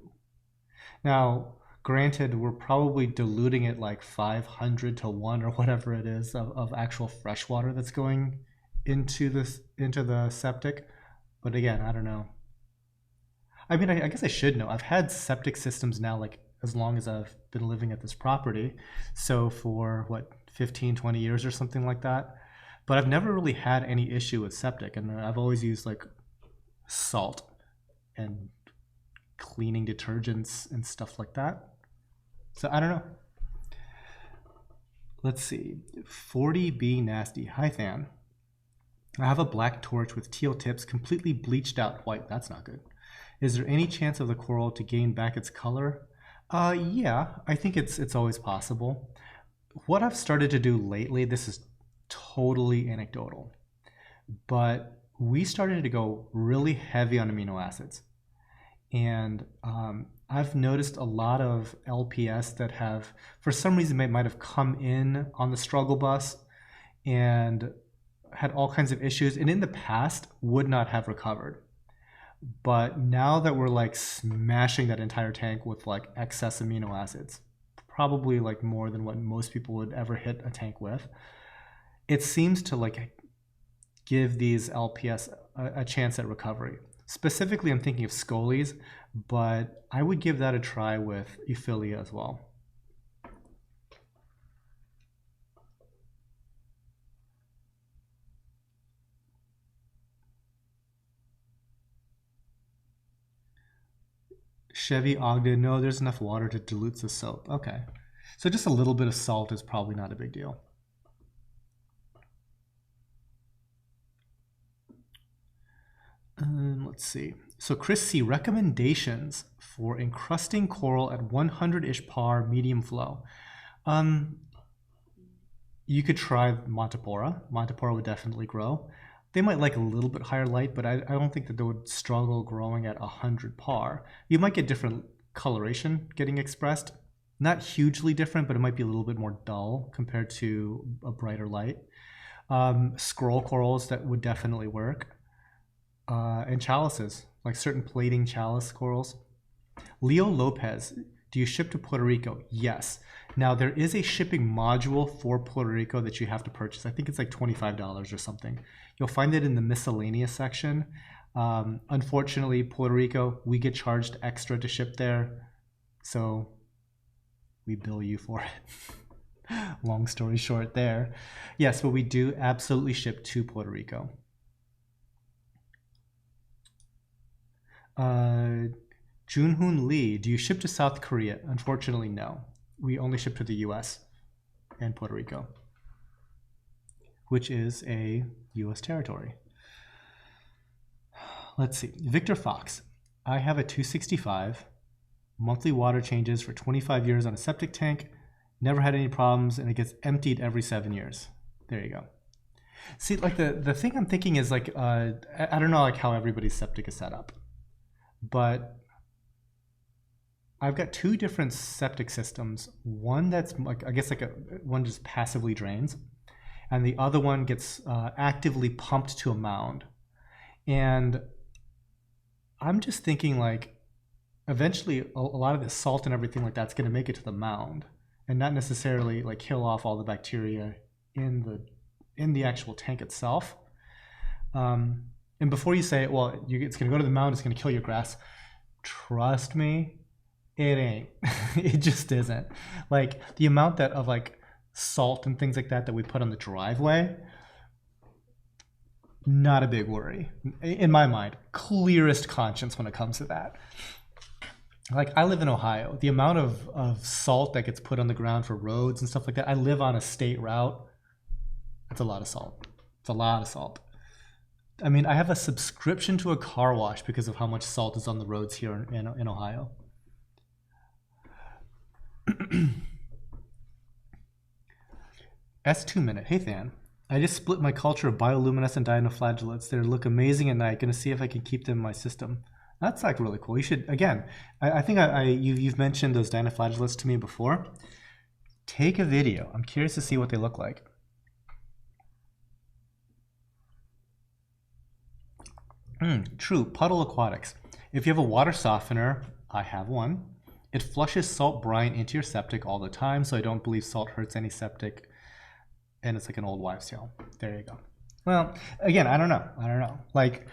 Now, granted, we're probably diluting it like 500 to 1 or whatever it is of actual fresh water that's going into the septic. But again, I don't know. I mean, I guess I should know. I've had septic systems now like as long as I've been living at this property. So for what, 15, 20 years or something like that. But I've never really had any issue with septic. And I've always used like salt and cleaning detergents and stuff like that. So I don't know. Let's see. 40B Nasty. Hi, Than. I have a black torch with teal tips completely bleached out white. That's not good. Is there any chance of the coral to gain back its color? Yeah, I think it's always possible. What I've started to do lately, this is totally anecdotal, but we started to go really heavy on amino acids. And I've noticed a lot of LPS that have, for some reason, might have come in on the struggle bus and had all kinds of issues, and in the past would not have recovered. But now that we're like smashing that entire tank with like excess amino acids, probably like more than what most people would ever hit a tank with, it seems to like give these LPS a chance at recovery. Specifically, I'm thinking of scolies, but I would give that a try with Ephilia as well. Chevy Ogden, no, there's enough water to dilute the soap. Okay, so just a little bit of salt is probably not a big deal. Let's see. So Chris C, recommendations for encrusting coral at 100-ish par medium flow. You could try Montipora. Montipora would definitely grow. They might like a little bit higher light, but I don't think that they would struggle growing at 100 par. You might get different coloration getting expressed. Not hugely different, but it might be a little bit more dull compared to a brighter light. Scroll corals, that would definitely work. And chalices, like certain plating chalice corals. Leo Lopez, do you ship to Puerto Rico? Yes. Now there is a shipping module for Puerto Rico that you have to purchase. I think it's like $25 or something. You'll find it in the miscellaneous section. Unfortunately, Puerto Rico, we get charged extra to ship there. So we bill you for it. Long story short there. Yes, but we do absolutely ship to Puerto Rico. Junhoon Lee, do you ship to South Korea? Unfortunately, no. We only ship to the US and Puerto Rico, which is a US territory. Let's see. Victor Fox, I have a 265, monthly water changes for 25 years on a septic tank, never had any problems, and it gets emptied every 7 years. There you go. See, like the thing I'm thinking is like, I don't know like how everybody's septic is set up, but I've got two different septic systems. One that's like, I guess like one just passively drains, and the other one gets actively pumped to a mound. And I'm just thinking like, eventually a lot of the salt and everything like that's going to make it to the mound. and not necessarily like kill off all the bacteria in the actual tank itself. And before you say, well, it's going to go to the mound, it's going to kill your grass, trust me, it ain't. It just isn't. Like the amount of like salt and things like that we put on the driveway, not a big worry in my mind. Clearest conscience when it comes to that. Like I live in Ohio. The amount of salt that gets put on the ground for roads and stuff like that. I live on a state route. That's a lot of salt. It's a lot of salt. I mean, I have a subscription to a car wash because of how much salt is on the roads here in Ohio. S2 minute. Hey, Than. I just split my culture of bioluminescent dinoflagellates. They look amazing at night. Gonna see if I can keep them in my system. That's like really cool. You should, again, I think you've mentioned those dinoflagellates to me before. Take a video. I'm curious to see what they look like. True, puddle aquatics. If you have a water softener, I have one. It flushes salt brine into your septic all the time, so I don't believe salt hurts any septic. And it's like an old wives' tale. There you go. Well, again, I don't know. Like,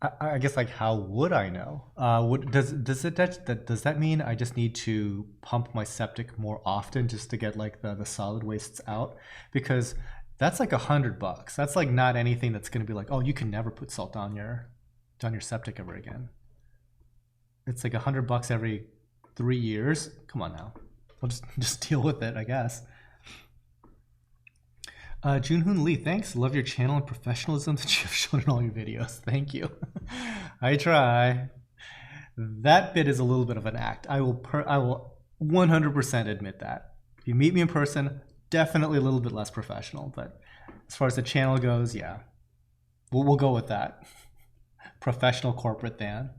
I guess like how would I know? Does that mean I just need to pump my septic more often just to get like the solid wastes out? Because that's like $100. That's like not anything that's going to be like, oh, you can never put salt down your septic ever again. It's like $100 every 3 years. Come on now, we'll just deal with it, I guess. Junhoon Lee, thanks. Love your channel and professionalism that you've shown in all your videos. Thank you. I try. That bit is a little bit of an act. I will 100% admit that. If you meet me in person, definitely a little bit less professional. But as far as the channel goes, yeah, we'll go with that. Professional corporate Than.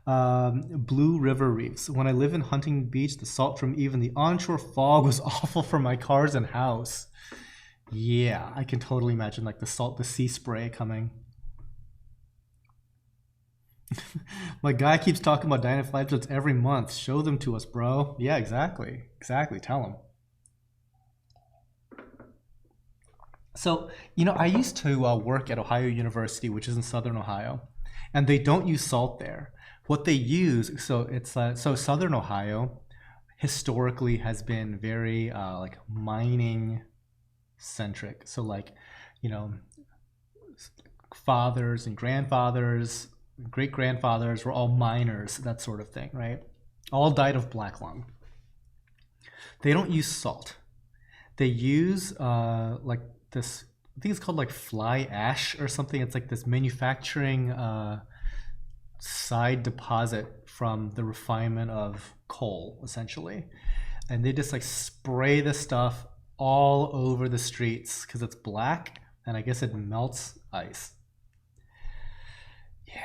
Blue River Reefs. When I live in Huntington Beach, the salt from even the onshore fog was awful for my cars and house. Yeah, I can totally imagine like the sea spray coming. My guy keeps talking about dinoflagellates every month. Show them to us, bro. Yeah, exactly. Tell him. So, I used to work at Ohio University, which is in Southern Ohio, and they don't use salt there. What they use, so Southern Ohio historically has been very like mining centric. So like, fathers and grandfathers, great grandfathers were all miners, that sort of thing, right? All died of black lung. They don't use salt. They use like this, I think it's called like fly ash or something. It's like this manufacturing side deposit from the refinement of coal, essentially. And they just like spray the stuff all over the streets because it's black and I guess it melts ice. Yeah.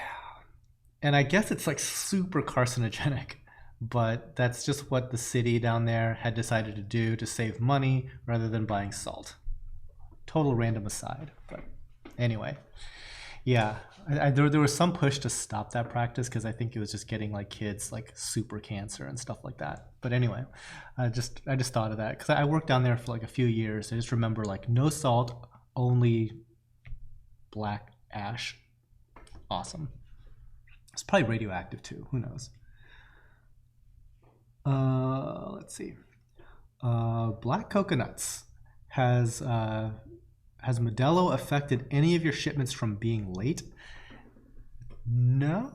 And I guess it's like super carcinogenic, but that's just what the city down there had decided to do to save money rather than buying salt. Total random aside, but anyway. Yeah, there was some push to stop that practice because I think it was just getting like kids like super cancer and stuff like that. But anyway, I just thought of that because I worked down there for like a few years. I just remember like no salt, only black ash. Awesome. It's probably radioactive too. Who knows? Let's see. Black coconuts has Modelo affected any of your shipments from being late? No.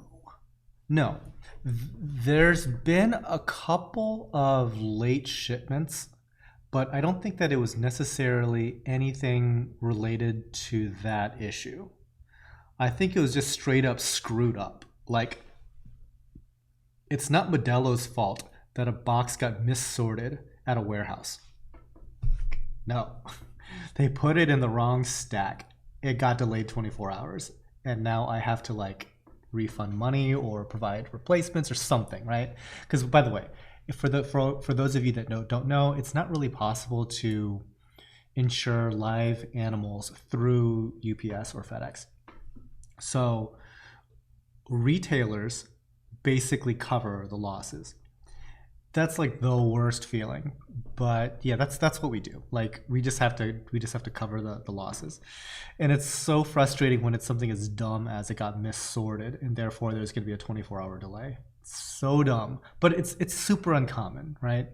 There's been a couple of late shipments, but I don't think that it was necessarily anything related to that issue. I think it was just straight up screwed up. Like, it's not Modelo's fault that a box got missorted at a warehouse. No. They put it in the wrong stack. It got delayed 24 hours. And now I have to like refund money or provide replacements or something, right? Because by the way, for those of you that don't know, it's not really possible to insure live animals through UPS or FedEx. So retailers basically cover the losses. that's like the worst feeling. But yeah, that's what we do. Like we just have to cover the losses. And it's so frustrating when it's something as dumb as it got missorted and therefore there's going to be a 24-hour delay. So dumb. But it's super uncommon, right?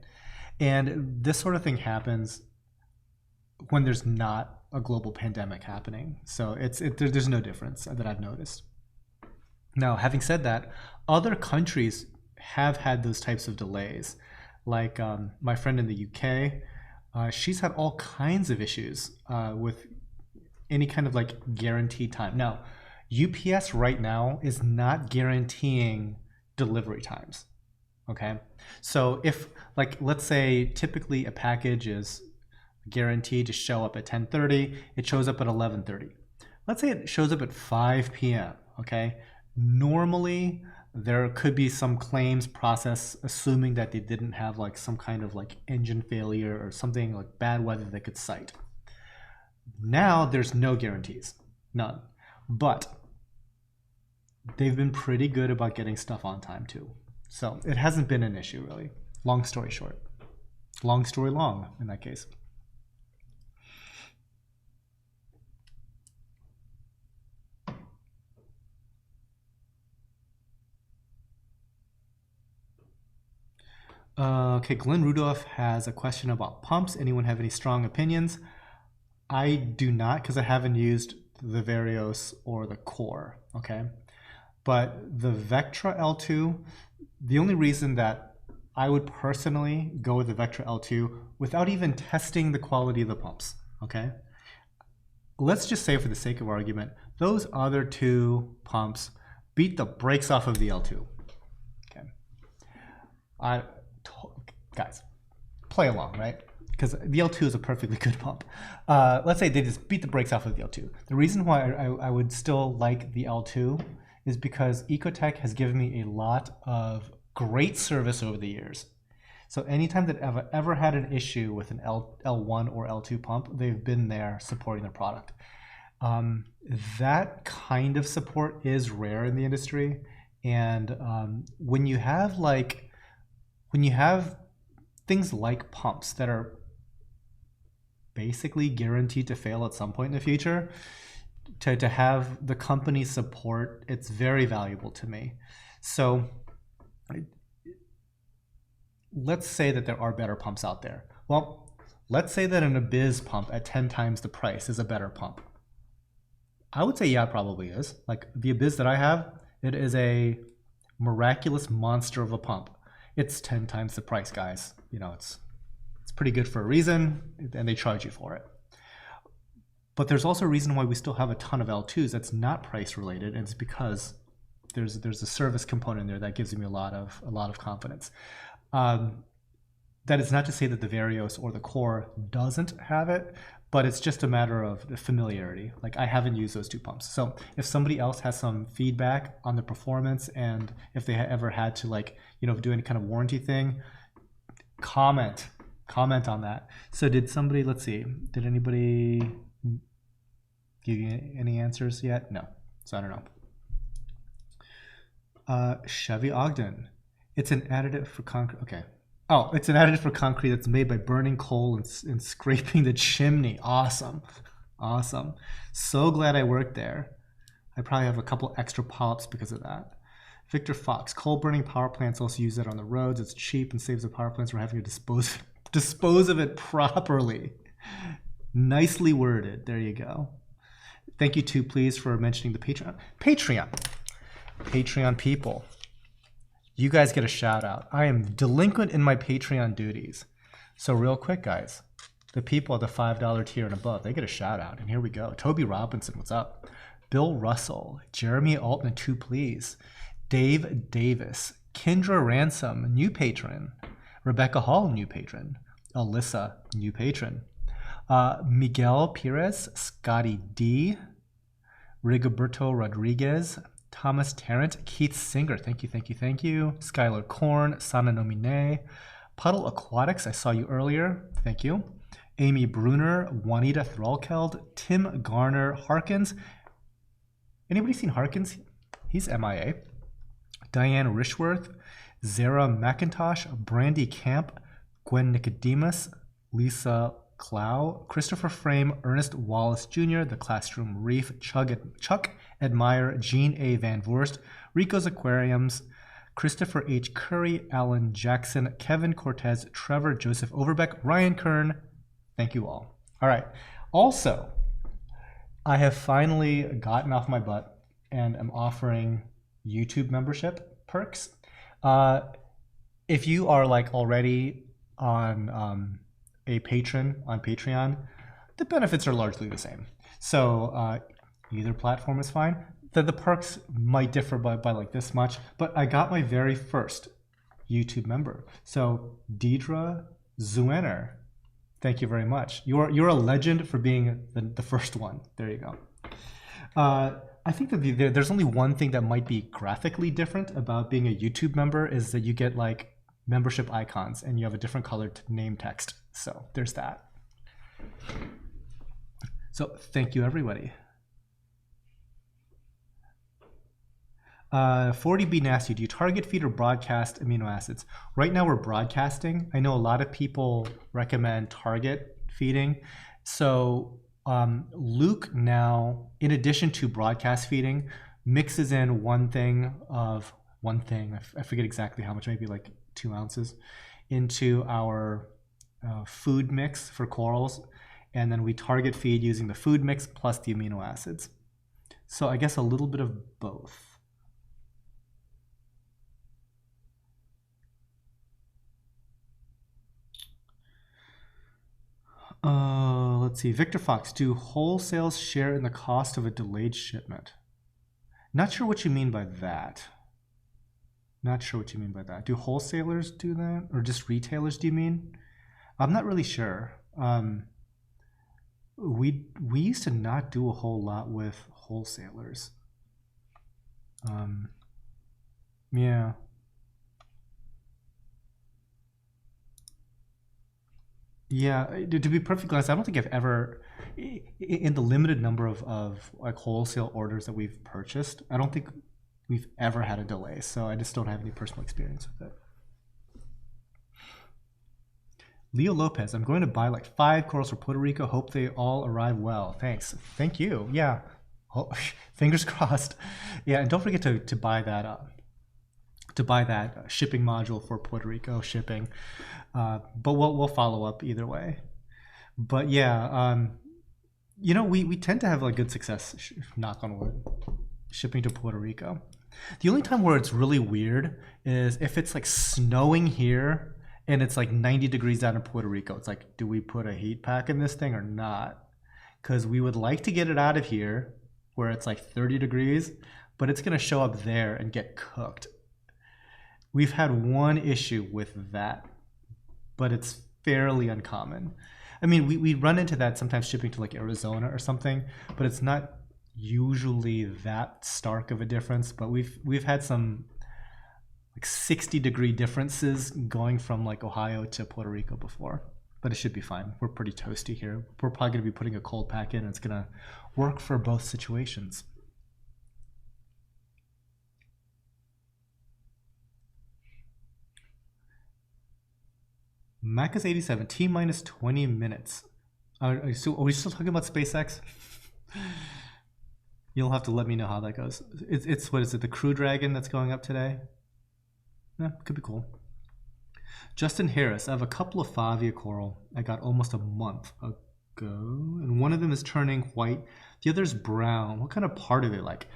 And this sort of thing happens when there's not a global pandemic happening. So there's no difference that I've noticed. Now, having said that, other countries have had those types of delays. Like my friend in the UK, she's had all kinds of issues with any kind of like guaranteed time. Now, UPS right now is not guaranteeing delivery times. Okay, so if like let's say typically a package is guaranteed to show up at 10:30, it shows up at 11:30. Let's say it shows up at 5 p.m. Okay, normally there could be some claims process assuming that they didn't have like some kind of like engine failure or something like bad weather they could cite. Now there's no guarantees, none. But they've been pretty good about getting stuff on time too. So it hasn't been an issue really. Long story short. Long story long in that case. Okay, Glenn Rudolph has a question about pumps. Anyone have any strong opinions? I do not, because I haven't used the Varios or the Core, okay? But the Vectra L2, the only reason that I would personally go with the Vectra L2 without even testing the quality of the pumps, okay? Let's just say for the sake of argument, those other two pumps beat the brakes off of the L2, okay? Guys, play along, right? Because the L2 is a perfectly good pump. Let's say they just beat the brakes off of the L2. The reason why I would still like the L2 is because Ecotech has given me a lot of great service over the years. So anytime that I've ever had an issue with an L1 or L2 pump, they've been there supporting their product. That kind of support is rare in the industry. And when you have things like pumps that are basically guaranteed to fail at some point in the future, to have the company support, it's very valuable to me. So let's say that there are better pumps out there. Well, let's say that an Abyss pump at 10 times the price is a better pump. I would say, yeah, it probably is. Like the Abyss that I have, it is a miraculous monster of a pump. It's 10 times the price, guys. You know, it's pretty good for a reason, and they charge you for it. But there's also a reason why we still have a ton of L2s that's not price related, and it's because there's a service component there that gives me a lot of confidence. That is not to say that the Varios or the Core doesn't have it, but it's just a matter of familiarity. Like I haven't used those two pumps. So if somebody else has some feedback on the performance and if they ever had to like, you know, do any kind of warranty thing, comment on that. So did somebody, let's see, did anybody give you any answers yet? No, so I don't know. Chevy Ogden, it's an additive for concrete, okay. Oh, it's an additive for concrete that's made by burning coal and scraping the chimney. Awesome. Awesome. So glad I worked there. I probably have a couple extra polyps because of that. Victor Fox, coal burning power plants also use it on the roads. It's cheap and saves the power plants from having to dispose of it properly. Nicely worded. There you go. Thank you too, please, for mentioning the Patreon. Patreon people. You guys get a shout out. I am delinquent in my Patreon duties. So real quick, guys, the people at the $5 tier and above, they get a shout out. And here we go. Toby Robinson, what's up? Bill Russell, Jeremy Altman, 2 please. Dave Davis, Kendra Ransom, new patron. Rebecca Hall, new patron. Alyssa, new patron. Miguel Perez, Scotty D, Rigoberto Rodriguez, Thomas Tarrant, Keith Singer, thank you. Skylar Korn, Sana Nomine, Puddle Aquatics, I saw you earlier, thank you. Amy Bruner, Juanita Thralkeld, Tim Garner, Harkins. Anybody seen Harkins? He's MIA. Diane Rishworth. Zara McIntosh, Brandy Camp, Gwen Nicodemus, Lisa Clow, Christopher Frame, Ernest Wallace Jr., The Classroom Reef, Chuck Admire, Jean A. Van Voorst, Rico's Aquariums, Christopher H. Curry, Alan Jackson, Kevin Cortez, Trevor Joseph Overbeck, Ryan Kern. Thank you all. All right. Also, I have finally gotten off my butt and am offering YouTube membership perks. If you are like already on a patron on Patreon, the benefits are largely the same. So either platform is fine. The perks might differ by like this much, but I got my very first YouTube member. So Deidre Zuener, thank you very much. You're a legend for being the first one. There you go. I think that there's only one thing that might be graphically different about being a YouTube member is that you get like membership icons and you have a different colored name text. So there's that. So thank you, everybody. 40B Nasty, do you target feed or broadcast amino acids? Right now we're broadcasting. I know a lot of people recommend target feeding. So Luke now, in addition to broadcast feeding, mixes in one thing, I forget exactly how much, maybe like 2 ounces, into our food mix for corals. And then we target feed using the food mix plus the amino acids. So I guess a little bit of both. Let's see. Victor Fox, do wholesales share in the cost of a delayed shipment? Not sure what you mean by that. Do wholesalers do that? Or just retailers, do you mean? I'm not really sure. We used to not do a whole lot with wholesalers. Yeah. Yeah, to be perfectly honest, I don't think I've ever, in the limited number of like wholesale orders that we've purchased, I don't think we've ever had a delay. So I just don't have any personal experience with it. Leo Lopez, I'm going to buy like 5 corals for Puerto Rico. Hope they all arrive well. Thanks. Thank you. Yeah. Oh, fingers crossed. Yeah, and don't forget to buy that shipping module for Puerto Rico shipping. But we'll follow up either way. But yeah, you know, we tend to have like good success, knock on wood, shipping to Puerto Rico. The only time where it's really weird is if it's like snowing here and it's like 90 degrees down in Puerto Rico. It's like, do we put a heat pack in this thing or not? Because we would like to get it out of here where it's like 30 degrees, but it's going to show up there and get cooked. We've had one issue with that, but it's fairly uncommon. I mean, we run into that sometimes shipping to like Arizona or something, but it's not usually that stark of a difference. But we've had some like 60-degree differences going from like Ohio to Puerto Rico before, but it should be fine. We're pretty toasty here. We're probably going to be putting a cold pack in, and it's going to work for both situations. Macca's 87, T minus 20 minutes. Are we still talking about SpaceX? You'll have to let me know how that goes. It's what is it, the Crew Dragon that's going up today? Yeah, could be cool. Justin Harris, I have a couple of Favia coral I got almost a month ago, and one of them is turning white, the other's brown. What kind of part are they like?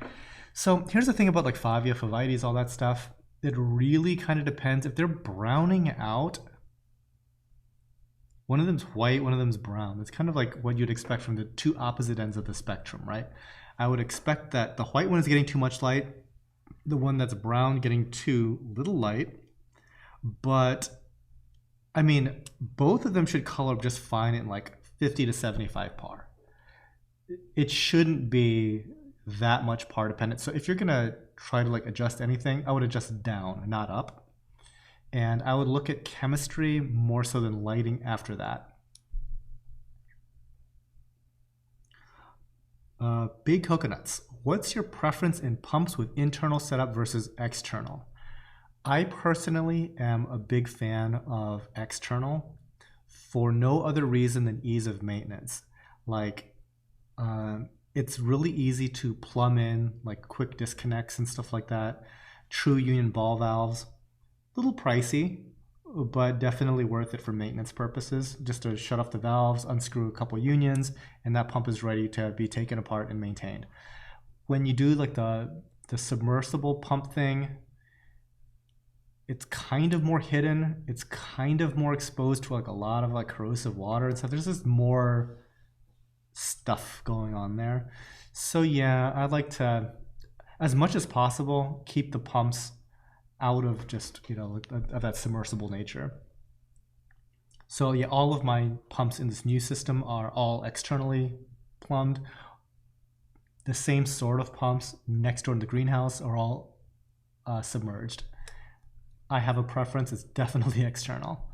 So here's the thing about like Favia, Favites, all that stuff. It really kind of depends. If they're browning out, one of them's white, one of them's brown. It's kind of like what you'd expect from the two opposite ends of the spectrum, right? I would expect that the white one is getting too much light, the one that's brown getting too little light. But I mean, both of them should color just fine in like 50 to 75 par. It shouldn't be that much par dependent. So if you're gonna try to like adjust anything, I would adjust down, not up. And I would look at chemistry more so than lighting after that. Big Coconuts. What's your preference in pumps with internal setup versus external? I personally am a big fan of external for no other reason than ease of maintenance. Like, it's really easy to plumb in, like quick disconnects and stuff like that. True union ball valves, a little pricey, but definitely worth it for maintenance purposes. Just to shut off the valves, unscrew a couple unions, and that pump is ready to be taken apart and maintained. When you do like the submersible pump thing, it's kind of more hidden. It's kind of more exposed to like a lot of like corrosive water and stuff. There's just more stuff going on there. So yeah, I'd like to, as much as possible, keep the pumps out of just, you know, of that submersible nature. So yeah, all of my pumps in this new system are all externally plumbed. The same sort of pumps next door in the greenhouse are all submerged. I have a preference, it's definitely external.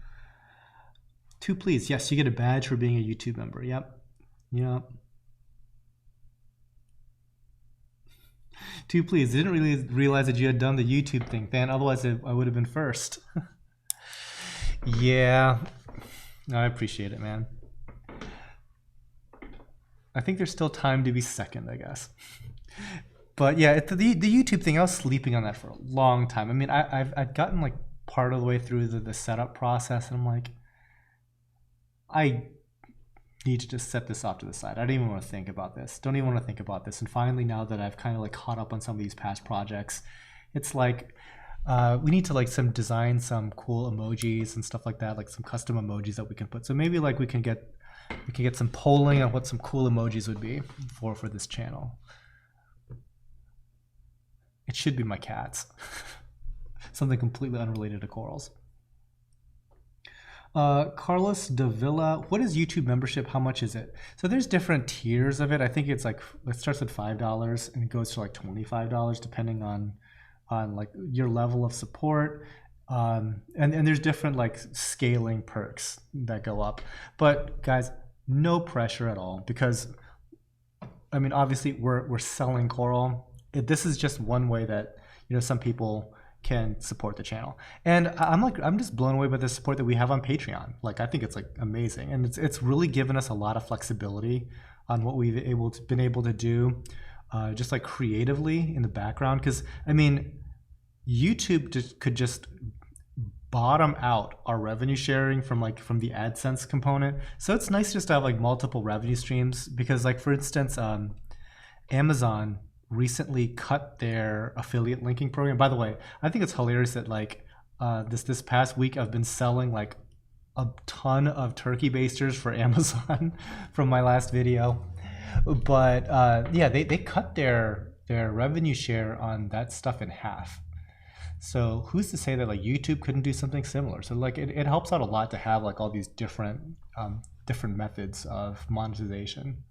2 please, yes, you get a badge for being a YouTube member. Yep. 2 please, didn't really realize that you had done the YouTube thing, fan, otherwise I would have been first. Yeah, I appreciate it, man. I think there's still time to be second, I guess. But yeah, the YouTube thing, I was sleeping on that for a long time. I mean, I've gotten like part of the way through the setup process, and I'm like, I need to just set this off to the side. I don't even want to think about this. Don't even want to think about this. And finally, now that I've kind of like caught up on some of these past projects, it's like we need to like design some cool emojis and stuff like that, like some custom emojis that we can put. So maybe like we can get some polling on what some cool emojis would be for this channel. It should be my cats. Something completely unrelated to corals. Carlos Davila, what is YouTube membership? How much is it? So there's different tiers of it. I think it's like, it starts at $5 and it goes to like $25 depending on like your level of support. And there's different like scaling perks that go up. But guys, no pressure at all, because I mean, obviously we're selling coral. This is just one way that, you know, some people can support the channel, and I'm just blown away by the support that we have on Patreon. Like, I think it's like amazing, and it's really given us a lot of flexibility on what we've been able to do, just like creatively in the background. Because I mean, YouTube could just bottom out our revenue sharing from the AdSense component. So it's nice just to have like multiple revenue streams, because like, for instance, Amazon recently cut their affiliate linking program. By the way, I think it's hilarious that like this past week I've been selling like a ton of turkey basters for Amazon from my last video. But yeah, they cut their revenue share on that stuff in half. So who's to say that like YouTube couldn't do something similar? So like it helps out a lot to have like all these different methods of monetization.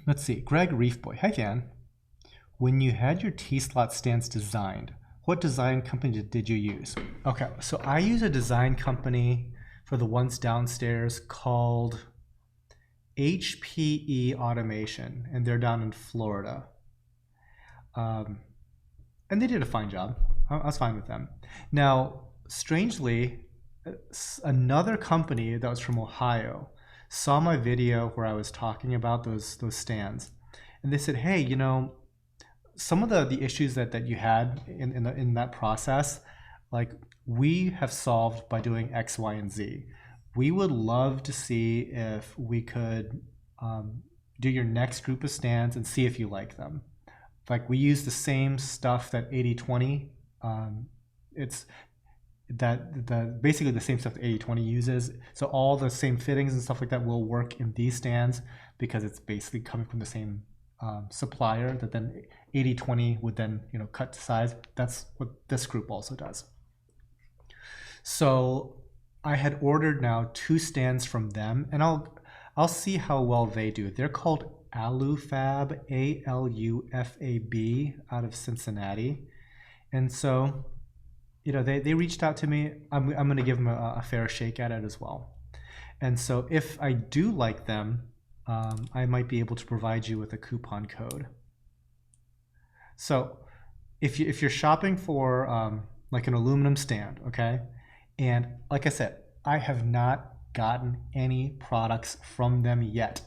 Let's see, Greg Reefboy. Hi, Fan. When you had your T-slot stands designed, what design company did you use? Okay, so I use a design company for the ones downstairs called HPE Automation, and they're down in Florida. And they did a fine job. I was fine with them. Now, strangely, another company that was from Ohio saw my video where I was talking about those stands, and they said, hey, you know, some of the issues that you had in that process, like, we have solved by doing X, Y, and Z. We would love to see if we could do your next group of stands and see if you like them. Like, we use the same stuff that 80/20, it's basically the same stuff that 80/20 uses. So all the same fittings and stuff like that will work in these stands, because it's basically coming from the same supplier that then 80/20 would then, you know, cut to size. That's what this group also does. So I had ordered now 2 stands from them, and I'll see how well they do. They're called Alufab, ALUFAB, out of Cincinnati. And so, you know, they reached out to me. I'm going to give them a fair shake at it as well. And so if I do like them, I might be able to provide you with a coupon code. So if you're shopping for like an aluminum stand, okay, and like I said, I have not gotten any products from them yet.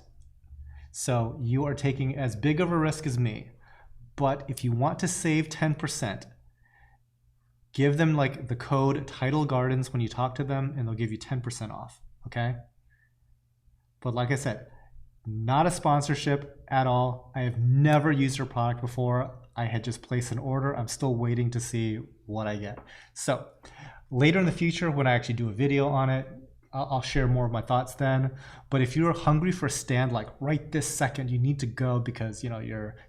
So you are taking as big of a risk as me. But if you want to save 10%, give them like the code Tidal Gardens when you talk to them, and they'll give you 10% off, okay? But like I said, not a sponsorship at all. I have never used their product before. I had just placed an order. I'm still waiting to see what I get. So later in the future, when I actually do a video on it, I'll share more of my thoughts then. But if you're hungry for a stand, like right this second, you need to go because you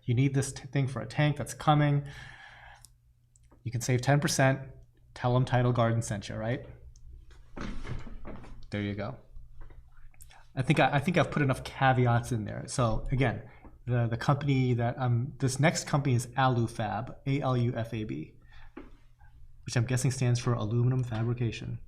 need this thing for a tank that's coming. You can save 10%. Tell them Tidal Garden sent you, right? There you go. I think I've put enough caveats in there. So again, the company that this next company is Alufab, ALUFAB, which I'm guessing stands for aluminum fabrication.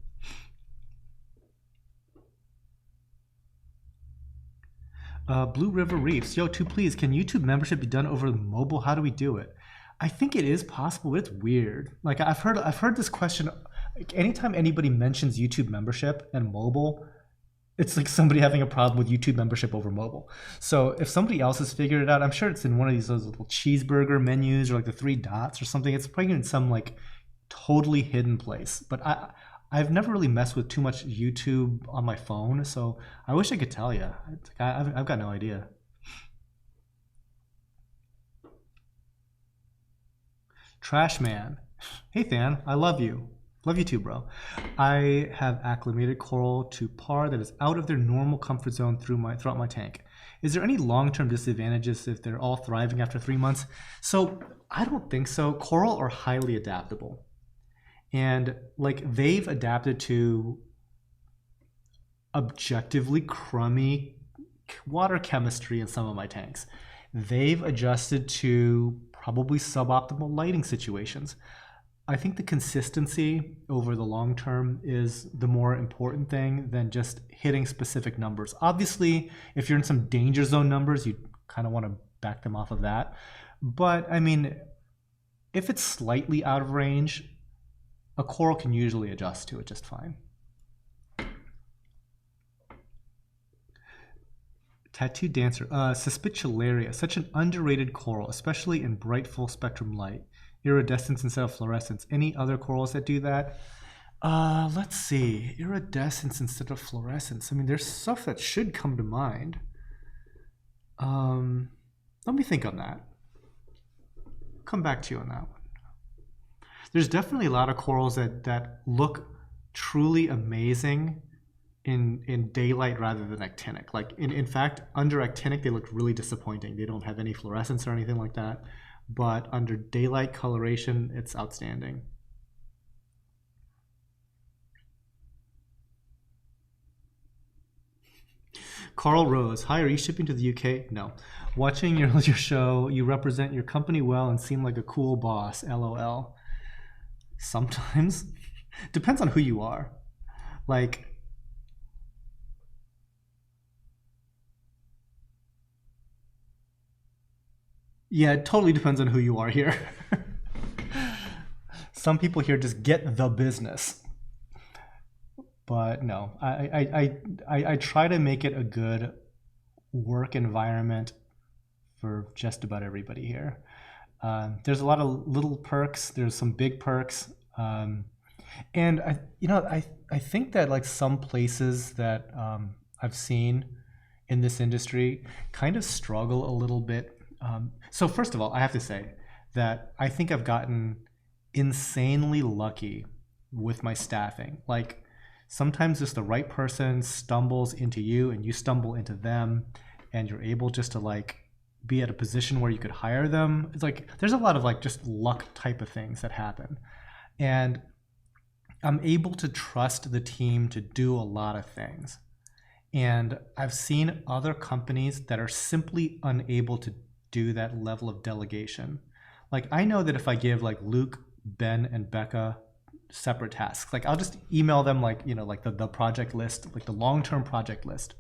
Blue River Reefs, yo, please, can YouTube membership be done over mobile? How do we do it? I think it is possible, but it's weird. Like I've heard this question. Like, anytime anybody mentions YouTube membership and mobile, it's like somebody having a problem with YouTube membership over mobile. So if somebody else has figured it out, I'm sure it's in one of those little cheeseburger menus or like the 3 dots or something. It's probably in some like totally hidden place. But I've never really messed with too much YouTube on my phone, so I wish I could tell you. I've got no idea. Trash Man. Hey Than, I love you. Love you too, bro. I have acclimated coral to par that is out of their normal comfort zone throughout my tank. Is there any long-term disadvantages if they're all thriving after 3 months? So I don't think so. Coral are highly adaptable. And like they've adapted to objectively crummy water chemistry in some of my tanks. They've adjusted to probably suboptimal lighting situations. I think the consistency over the long term is the more important thing than just hitting specific numbers. Obviously, if you're in some danger zone numbers, you kind of want to back them off of that. But I mean, if it's slightly out of range, a coral can usually adjust to it just fine. Tattoo Dancer, Suspicularia, such an underrated coral, especially in bright full spectrum light. Iridescence instead of fluorescence. Any other corals that do that? Let's see. Iridescence instead of fluorescence. I mean, there's stuff that should come to mind. Let me think on that. Come back to you on that one. There's definitely a lot of corals that look truly amazing in daylight rather than actinic. Like in fact, under actinic, they look really disappointing. They don't have any fluorescence or anything like that. But under daylight coloration, it's outstanding. Carl Rose, hi, are you shipping to the UK? No. Watching your show, you represent your company well and seem like a cool boss, LOL. Sometimes. Depends on who you are. Like, yeah, it totally depends on who you are here. Some people here just get the business. But no, I try to make it a good work environment for just about everybody here. There's a lot of little perks. There's some big perks. And I think that like some places that I've seen in this industry kind of struggle a little bit. So first of all, I have to say that I think I've gotten insanely lucky with my staffing. Like sometimes just the right person stumbles into you and you stumble into them and you're able just to like be at a position where you could hire them. It's like there's a lot of like just luck type of things that happen. And I'm able to trust the team to do a lot of things. And I've seen other companies that are simply unable to do that level of delegation. Like I know that if I give like Luke, Ben, and Becca separate tasks, like I'll just email them like, like the project list, like the long-term project list.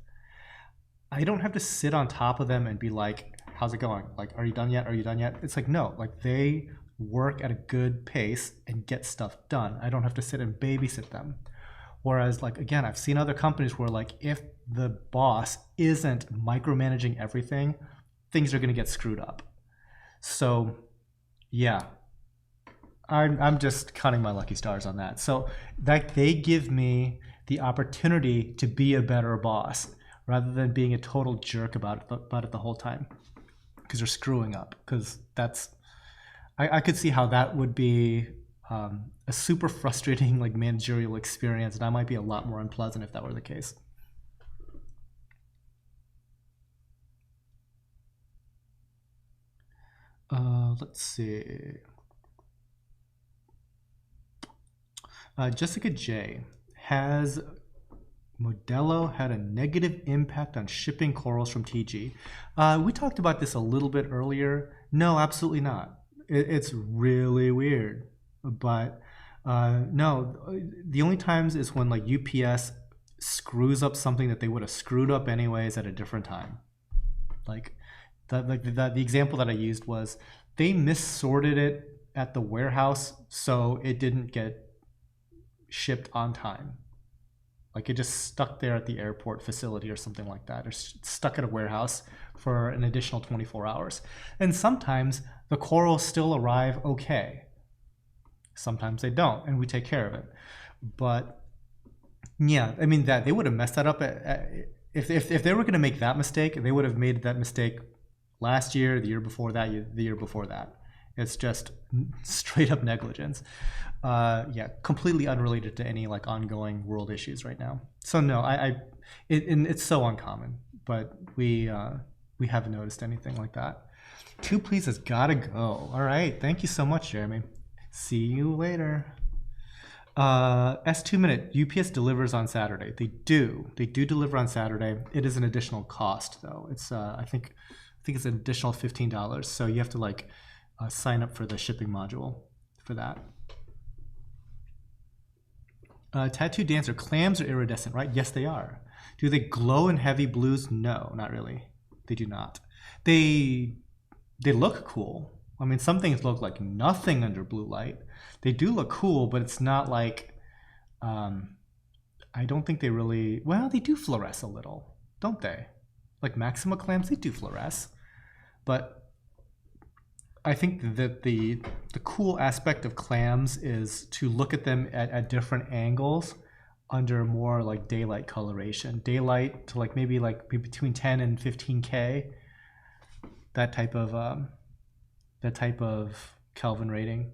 I don't have to sit on top of them and be like, how's it going? Like, are you done yet? Are you done yet? It's like, no, like they work at a good pace and get stuff done. I don't have to sit and babysit them. Whereas, like, again, I've seen other companies where, like, if the boss isn't micromanaging everything, things are going to get screwed up. So, yeah, I'm just counting my lucky stars on that. So, that they give me the opportunity to be a better boss rather than being a total jerk about it the whole time because they're screwing up. Because I could see how that would be a super frustrating like managerial experience, and I might be a lot more unpleasant if that were the case. Let's see. Jessica J. Has Modelo had a negative impact on shipping corals from TG? We talked about this a little bit earlier. No, absolutely not. It's really weird. But no, the only times is when like UPS screws up something that they would have screwed up anyways at a different time. Like the example that I used was they missorted it at the warehouse, so it didn't get shipped on time. Like it just stuck there at the airport facility or something like that, or stuck at a warehouse for an additional 24 hours. And sometimes the corals still arrive okay. Sometimes they don't, and we take care of it. But yeah, I mean that they would have messed that up if they were going to make that mistake, they would have made that mistake last year, the year before that, the year before that. It's just straight up negligence. Yeah, completely unrelated to any like ongoing world issues right now. So no, it's so uncommon, but we haven't noticed anything like that. 2 Please has gotta go. All right, thank you so much, Jeremy. See you later. S2 Minute, UPS delivers on Saturday. They do deliver on Saturday. It is an additional cost though. It's I think it's an additional $15. So you have to like sign up for the shipping module for that. Tattoo Dancer, clams are iridescent, right? Yes, they are. Do they glow in heavy blues? No, not really. They do not. They look cool. I mean, some things look like nothing under blue light. They do look cool, but it's not like, I don't think they really, well, they do fluoresce a little, don't they? Like Maxima clams, they do fluoresce. But I think that the cool aspect of clams is to look at them at different angles under more like daylight coloration. Daylight to like maybe like between 10 and 15K, that type of Kelvin rating.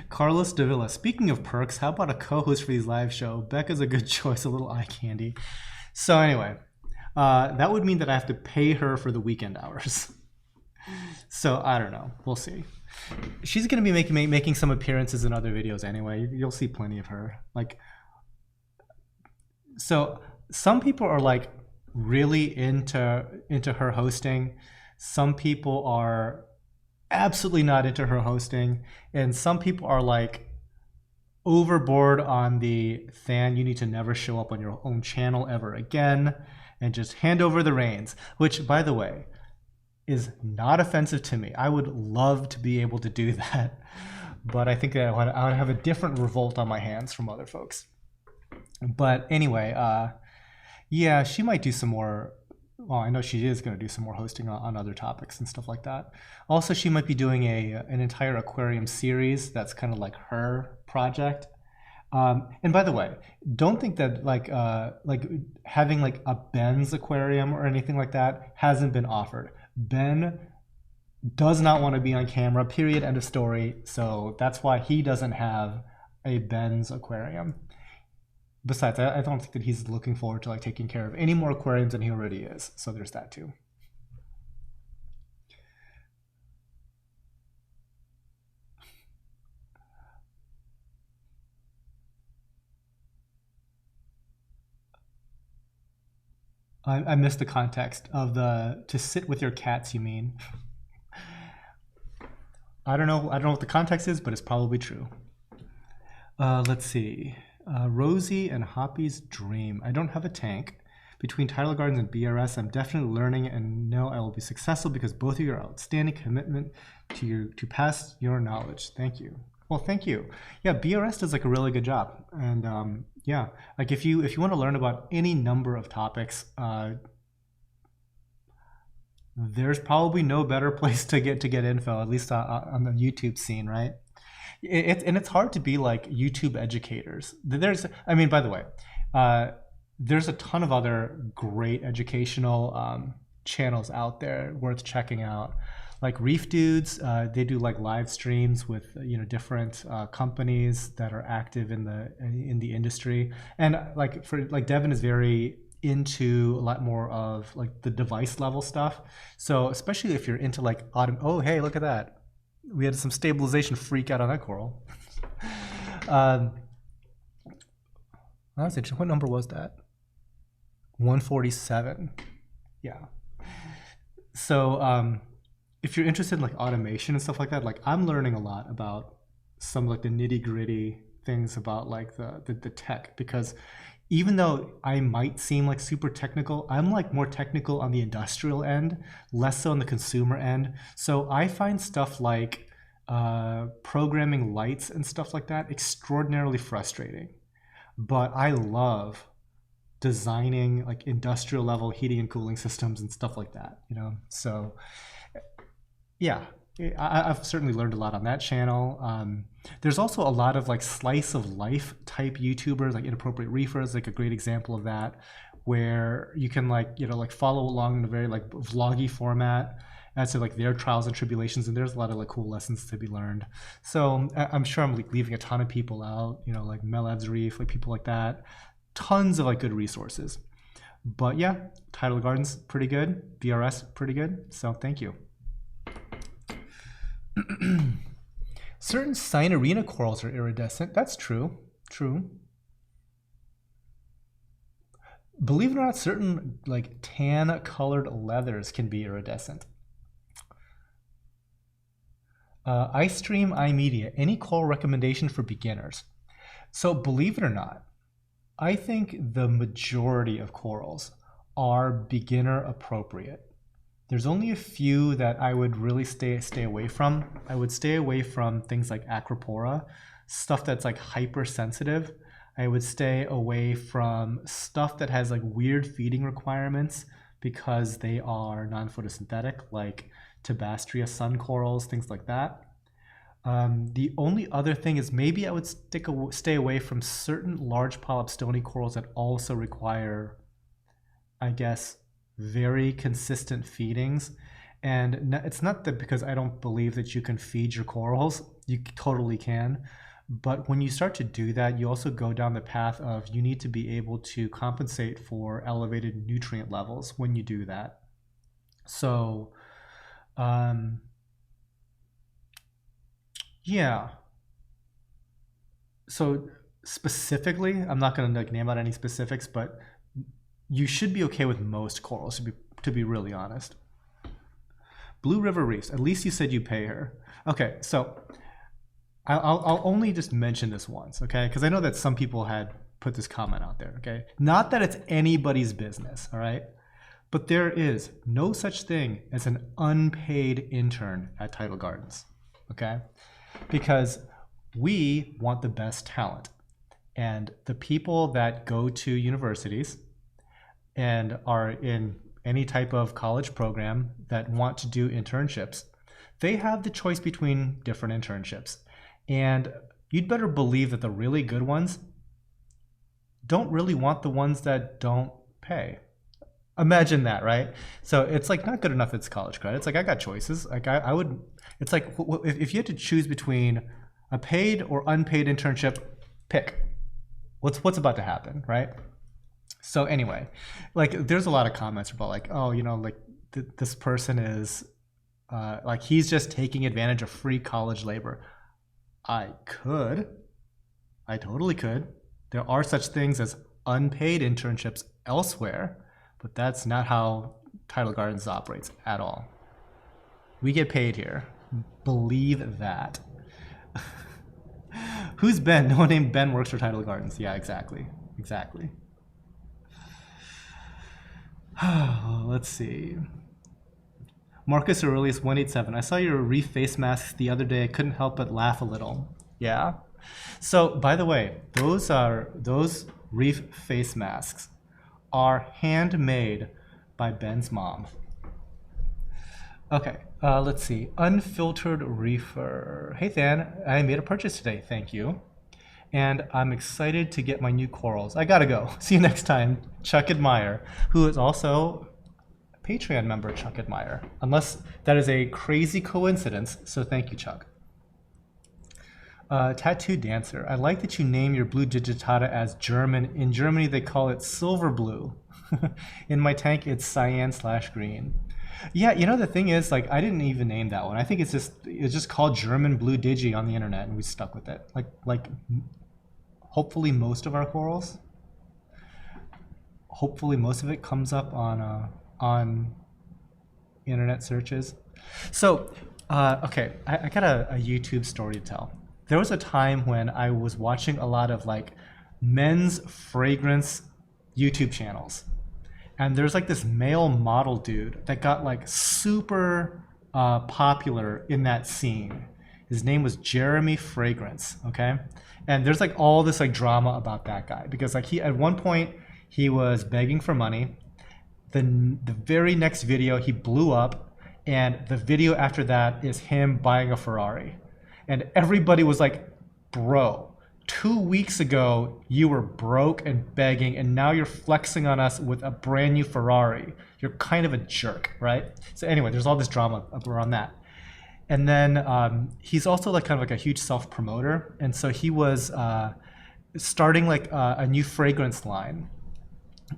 Carlos Davila, speaking of perks, how about a co-host for these live show? Becca's a good choice, a little eye candy. So anyway, that would mean that I have to pay her for the weekend hours. So I don't know, we'll see. She's gonna be making some appearances in other videos anyway. You'll see plenty of her. Like, so some people are like really into her hosting. Some people are absolutely not into her hosting, and some people are like overboard on the Than, you need to never show up on your own channel ever again and just hand over the reins, which by the way is not offensive to me. I would love to be able to do that, but I think that I would have a different revolt on my hands from other folks. But anyway, yeah, she might do some more. Well, I know she is going to do some more hosting on other topics and stuff like that. Also, she might be doing an entire aquarium series that's kind of like her project. And by the way, don't think that like having like a Ben's aquarium or anything like that hasn't been offered. Ben does not want to be on camera, period, end of story. So that's why he doesn't have a Ben's aquarium. Besides, I don't think that he's looking forward to like taking care of any more aquariums than he already is. So there's that too. I missed the context of the to sit with your cats, you mean? I don't know what the context is, but it's probably true. Let's see. Rosie and Hoppy's dream. I don't have a tank. Between Tidal Gardens and BRS, I'm definitely learning and know I will be successful because both of you are outstanding commitment to pass your knowledge. Thank you. Well, thank you. Yeah, BRS does like a really good job, and yeah, like if you want to learn about any number of topics, there's probably no better place to get info, at least on the YouTube scene, right? And it's hard to be like YouTube educators. I mean, by the way, there's a ton of other great educational channels out there worth checking out. Like Reef Dudes, they do like live streams with different companies that are active in the industry, and like Devin is very into a lot more of like the device level stuff. So especially if you're into like oh hey, look at that, we had some stabilization freak out on that coral. That's interesting. What number was that? 147. Yeah. So if you're interested in like automation and stuff like that, like I'm learning a lot about some like the nitty gritty things about like the tech, because even though I might seem like super technical, I'm like more technical on the industrial end, less so on the consumer end. So I find stuff like programming lights and stuff like that extraordinarily frustrating. But I love designing like industrial level heating and cooling systems and stuff like that, So yeah, I've certainly learned a lot on that channel. There's also a lot of like slice of life type YouTubers, like Inappropriate Reefers, like a great example of that, where you can like follow along in a very like vloggy format as to like their trials and tribulations, and there's a lot of like cool lessons to be learned. So I'm sure I'm like leaving a ton of people out, like Melev's Reef, like people like that. Tons of like good resources. But yeah, Tidal Gardens pretty good, BRS pretty good. So thank you. Certain Sinarina corals are iridescent. That's true. True. Believe it or not, certain like tan colored leathers can be iridescent. iStream iMedia, any coral recommendation for beginners? So believe it or not, I think the majority of corals are beginner appropriate. There's only a few that I would really stay away from. I would stay away from things like Acropora, stuff that's like hypersensitive. I would stay away from stuff that has like weird feeding requirements because they are non-photosynthetic, like Tabastria sun corals, things like that. The only other thing is maybe I would stay away from certain large polyp stony corals that also require, I guess, very consistent feedings. And it's not that because I don't believe that you can feed your corals, you totally can. But when you start to do that, you also go down the path of you need to be able to compensate for elevated nutrient levels when you do that. So, yeah. So specifically, I'm not going to like name out any specifics, but you should be okay with most corals, to be really honest. Blue River Reefs, at least you said you pay her. Okay, so I'll only just mention this once, okay? Because I know that some people had put this comment out there, okay? Not that it's anybody's business, all right? But there is no such thing as an unpaid intern at Tidal Gardens, okay? Because we want the best talent. And the people that go to universities and are in any type of college program that want to do internships, they have the choice between different internships. And you'd better believe that the really good ones don't really want the ones that don't pay. Imagine that, right? So it's like not good enough it's college credit. It's like I got choices. Like I would, it's like if you had to choose between a paid or unpaid internship, pick. What's about to happen, right? So anyway, like there's a lot of comments about like, oh, like this person is like he's just taking advantage of free college labor. I totally could. There are such things as unpaid internships elsewhere, but that's not how Tidal Gardens operates at all. We get paid here. Believe that. Who's Ben? No one named Ben works for Tidal Gardens. Yeah, exactly. Exactly. Let's see. Marcus Aurelius 187. I saw your reef face masks the other day. I couldn't help but laugh a little. Yeah. So, by the way, those reef face masks are handmade by Ben's mom. Okay, let's see. Unfiltered reefer. Hey, Than, I made a purchase today. Thank you. And I'm excited to get my new corals. I gotta go. See you next time. Chuck Admire, who is also a Patreon member, Chuck Admire. Unless that is a crazy coincidence, so thank you, Chuck. Tattoo Dancer. I like that you name your blue digitata as German. In Germany, they call it silver blue. In my tank, it's cyan/green. Yeah, you know, the thing is, like, I didn't even name that one. I think it's just called German Blue Digi on the internet, and we stuck with it. Like hopefully most of our corals. Hopefully most of it comes up on internet searches. So, okay, I got a YouTube story to tell. There was a time when I was watching a lot of like men's fragrance YouTube channels. And there's like this male model dude that got like super popular in that scene. His name was Jeremy Fragrance, okay? And there's like all this like drama about that guy because like he at one point he was begging for money. The very next video he blew up, and the video after that is him buying a Ferrari. And everybody was like, bro, 2 weeks ago, you were broke and begging, and now you're flexing on us with a brand new Ferrari. You're kind of a jerk, right? So anyway, there's all this drama around that. And then he's also like kind of like a huge self-promoter. And so he was starting like a new fragrance line.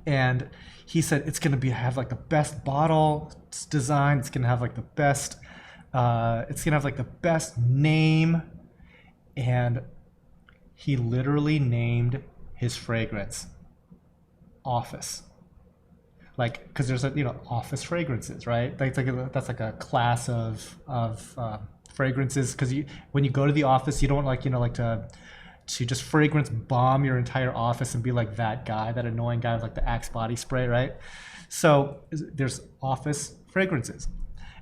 And he said it's going to have like the best bottle design. It's going to have like the best, it's going to have like the best name. And he literally named his fragrance Office. Like, because there's like, you know, office fragrances, right? That's like a class of fragrances. Because when you go to the office, you don't like, you know, like to just fragrance bomb your entire office and be like that guy, that annoying guy with like the Axe body spray, right? So there's office fragrances.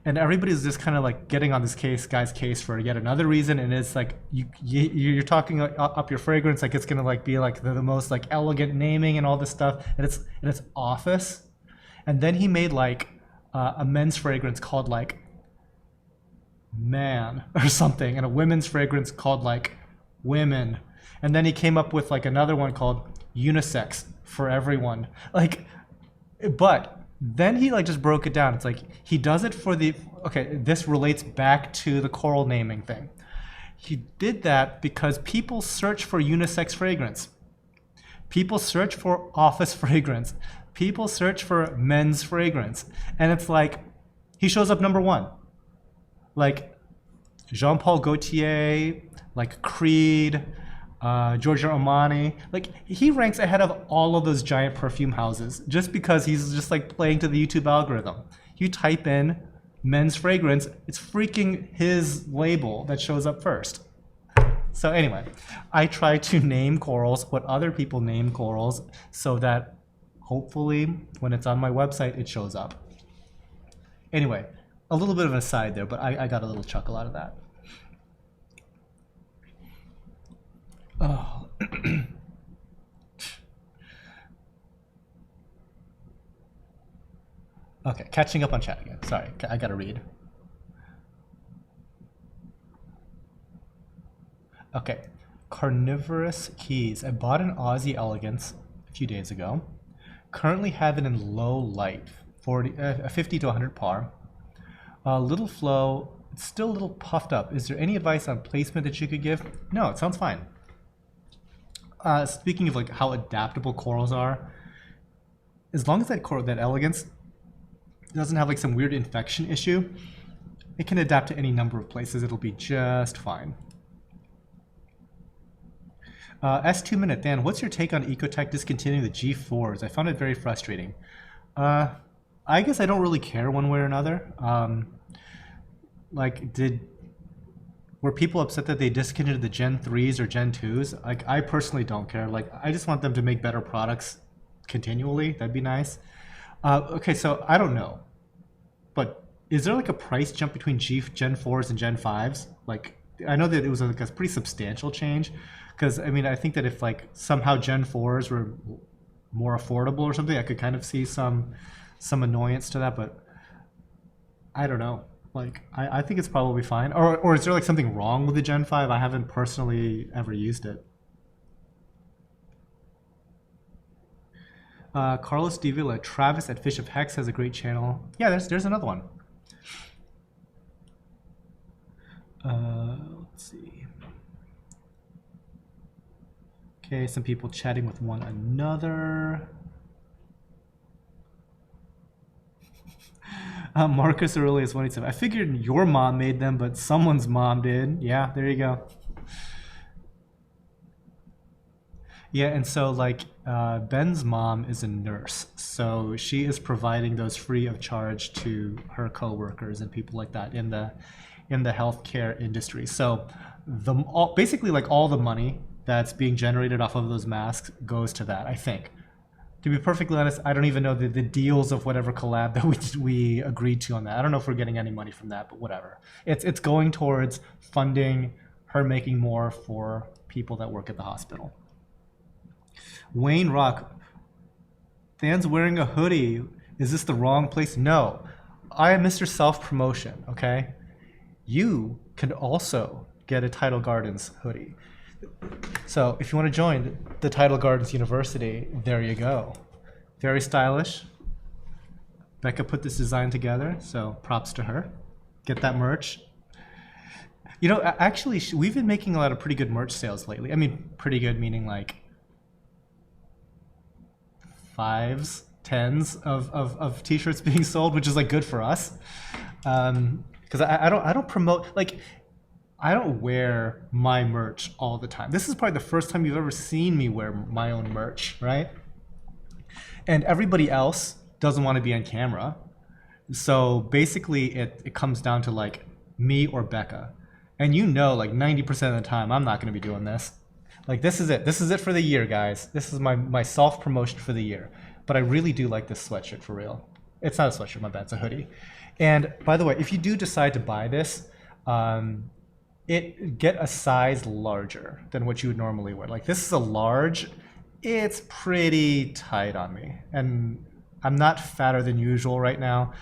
And everybody's just kind of like getting on this guy's case for yet another reason, and it's like you're talking up your fragrance like it's gonna like be like the most like elegant naming and all this stuff, and it's office. And then he made like a men's fragrance called like Man or something, and a women's fragrance called like Women, and then he came up with like another one called Unisex for everyone. Like, but then he like just broke it down. It's like he does it for okay, this relates back to the coral naming thing. He did that because people search for unisex fragrance. People search for office fragrance. People search for men's fragrance. And it's like, he shows up number one. Like Jean-Paul Gaultier, like Creed, Giorgio Armani, like he ranks ahead of all of those giant perfume houses just because he's just like playing to the YouTube algorithm. You type in men's fragrance, it's freaking his label that shows up first. So anyway, I try to name corals what other people name corals so that hopefully when it's on my website, it shows up. Anyway, a little bit of an aside there, but I got a little chuckle out of that. Oh. Okay, catching up on chat again. Sorry, I gotta read. Okay, Carnivorous Keys. I bought an Aussie Elegance a few days ago. Currently have it in low light, 50 to 100 par. Little flow, it's still a little puffed up. Is there any advice on placement that you could give? No, it sounds fine. Speaking of like how adaptable corals are, as long as that Elegance doesn't have like some weird infection issue, it can adapt to any number of places. It'll be just fine. S2 Minute, Dan, what's your take on Ecotech discontinuing the G4s? I found it very frustrating. I guess I don't really care one way or another. Like, were people upset that they discontinued the Gen 3s or Gen 2s? Like, I personally don't care. Like, I just want them to make better products continually. That'd be nice. Okay, so I don't know, but is there like a price jump between Gen 4s and Gen 5s? Like, I know that it was like a pretty substantial change, because I mean, I think that if like somehow Gen 4s were more affordable or something, I could kind of see some annoyance to that, but I don't know. Like, I think it's probably fine. Or is there like something wrong with the Gen 5? I haven't personally ever used it. Carlos Davila, Travis at Fish of Hex has a great channel. Yeah, there's another one. Let's see. Okay, some people chatting with one another. Marcus Aurelius 187. I figured your mom made them, but someone's mom did. Yeah, there you go. Yeah, and so like Ben's mom is a nurse, so she is providing those free of charge to her coworkers and people like that in the healthcare industry. So basically like all the money that's being generated off of those masks goes to that, I think. To be perfectly honest, I don't even know the deals of whatever collab that we agreed to on that. I don't know if we're getting any money from that, but whatever. It's going towards funding her making more for people that work at the hospital. Wayne Rock, fans wearing a hoodie. Is this the wrong place? No. I am Mr. Self-Promotion, okay? You can also get a Tidal Gardens hoodie. So if you want to join the Tidal Gardens University, there you go. Very stylish. Becca put this design together, so props to her. Get that merch. You know, actually, we've been making a lot of pretty good merch sales lately. I mean, pretty good meaning like 5s, 10s of t-shirts being sold, which is like good for us. Because I don't promote, like, I don't wear my merch all the time. This is probably the first time you've ever seen me wear my own merch, right? And everybody else doesn't want to be on camera. So basically it comes down to like me or Becca. And you know, like 90% of the time, I'm not going to be doing this. Like, this is it. This is it for the year, guys. This is my self-promotion for the year. But I really do like this sweatshirt for real. It's not a sweatshirt, my bad, it's a hoodie. And by the way, if you do decide to buy this, get a size larger than what you would normally wear. Like, this is a large. It's pretty tight on me. And I'm not fatter than usual right now.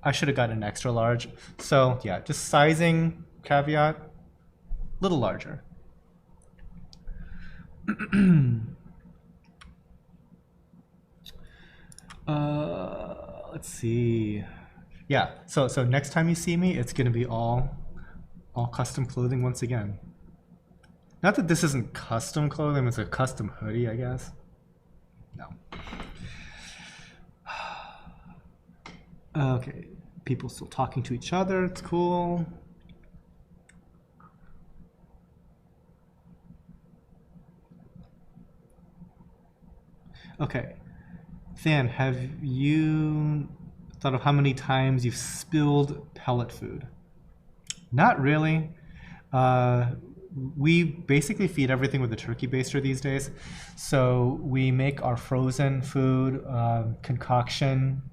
I should have gotten an extra large. So yeah, just sizing caveat, a little larger. Let's see. Yeah, so next time you see me, it's gonna be all custom clothing once again. Not that this isn't custom clothing, it's a custom hoodie, I guess. No. Okay, people still talking to each other, it's cool. Okay, Than, have you thought of how many times you've spilled pellet food? Not really. We basically feed everything with a turkey baster these days. So we make our frozen food concoction,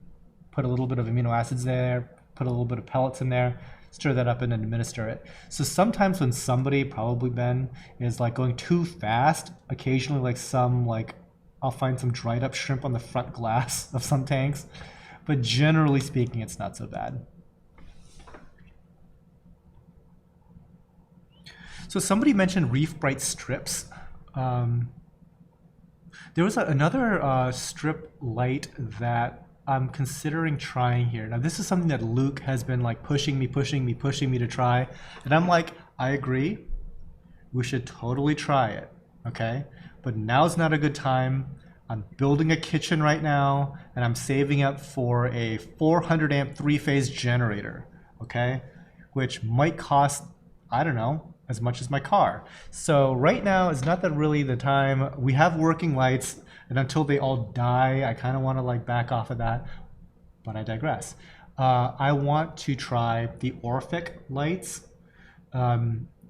put a little bit of amino acids there, put a little bit of pellets in there, stir that up and then administer it. So sometimes when somebody, probably Ben, is like going too fast, occasionally like I'll find some dried up shrimp on the front glass of some tanks. But generally speaking, it's not so bad. So somebody mentioned Reef Bright strips. There was another strip light that I'm considering trying here. Now this is something that Luke has been like pushing me to try. And I'm like, I agree. We should totally try it, okay? But now's not a good time. I'm building a kitchen right now, and I'm saving up for a 400 amp three-phase generator, okay? Which might cost, I don't know, as much as my car. So right now is not that really the time. We have working lights, and until they all die, I kind of want to like back off of that, but I digress. I want to try the Orphic lights.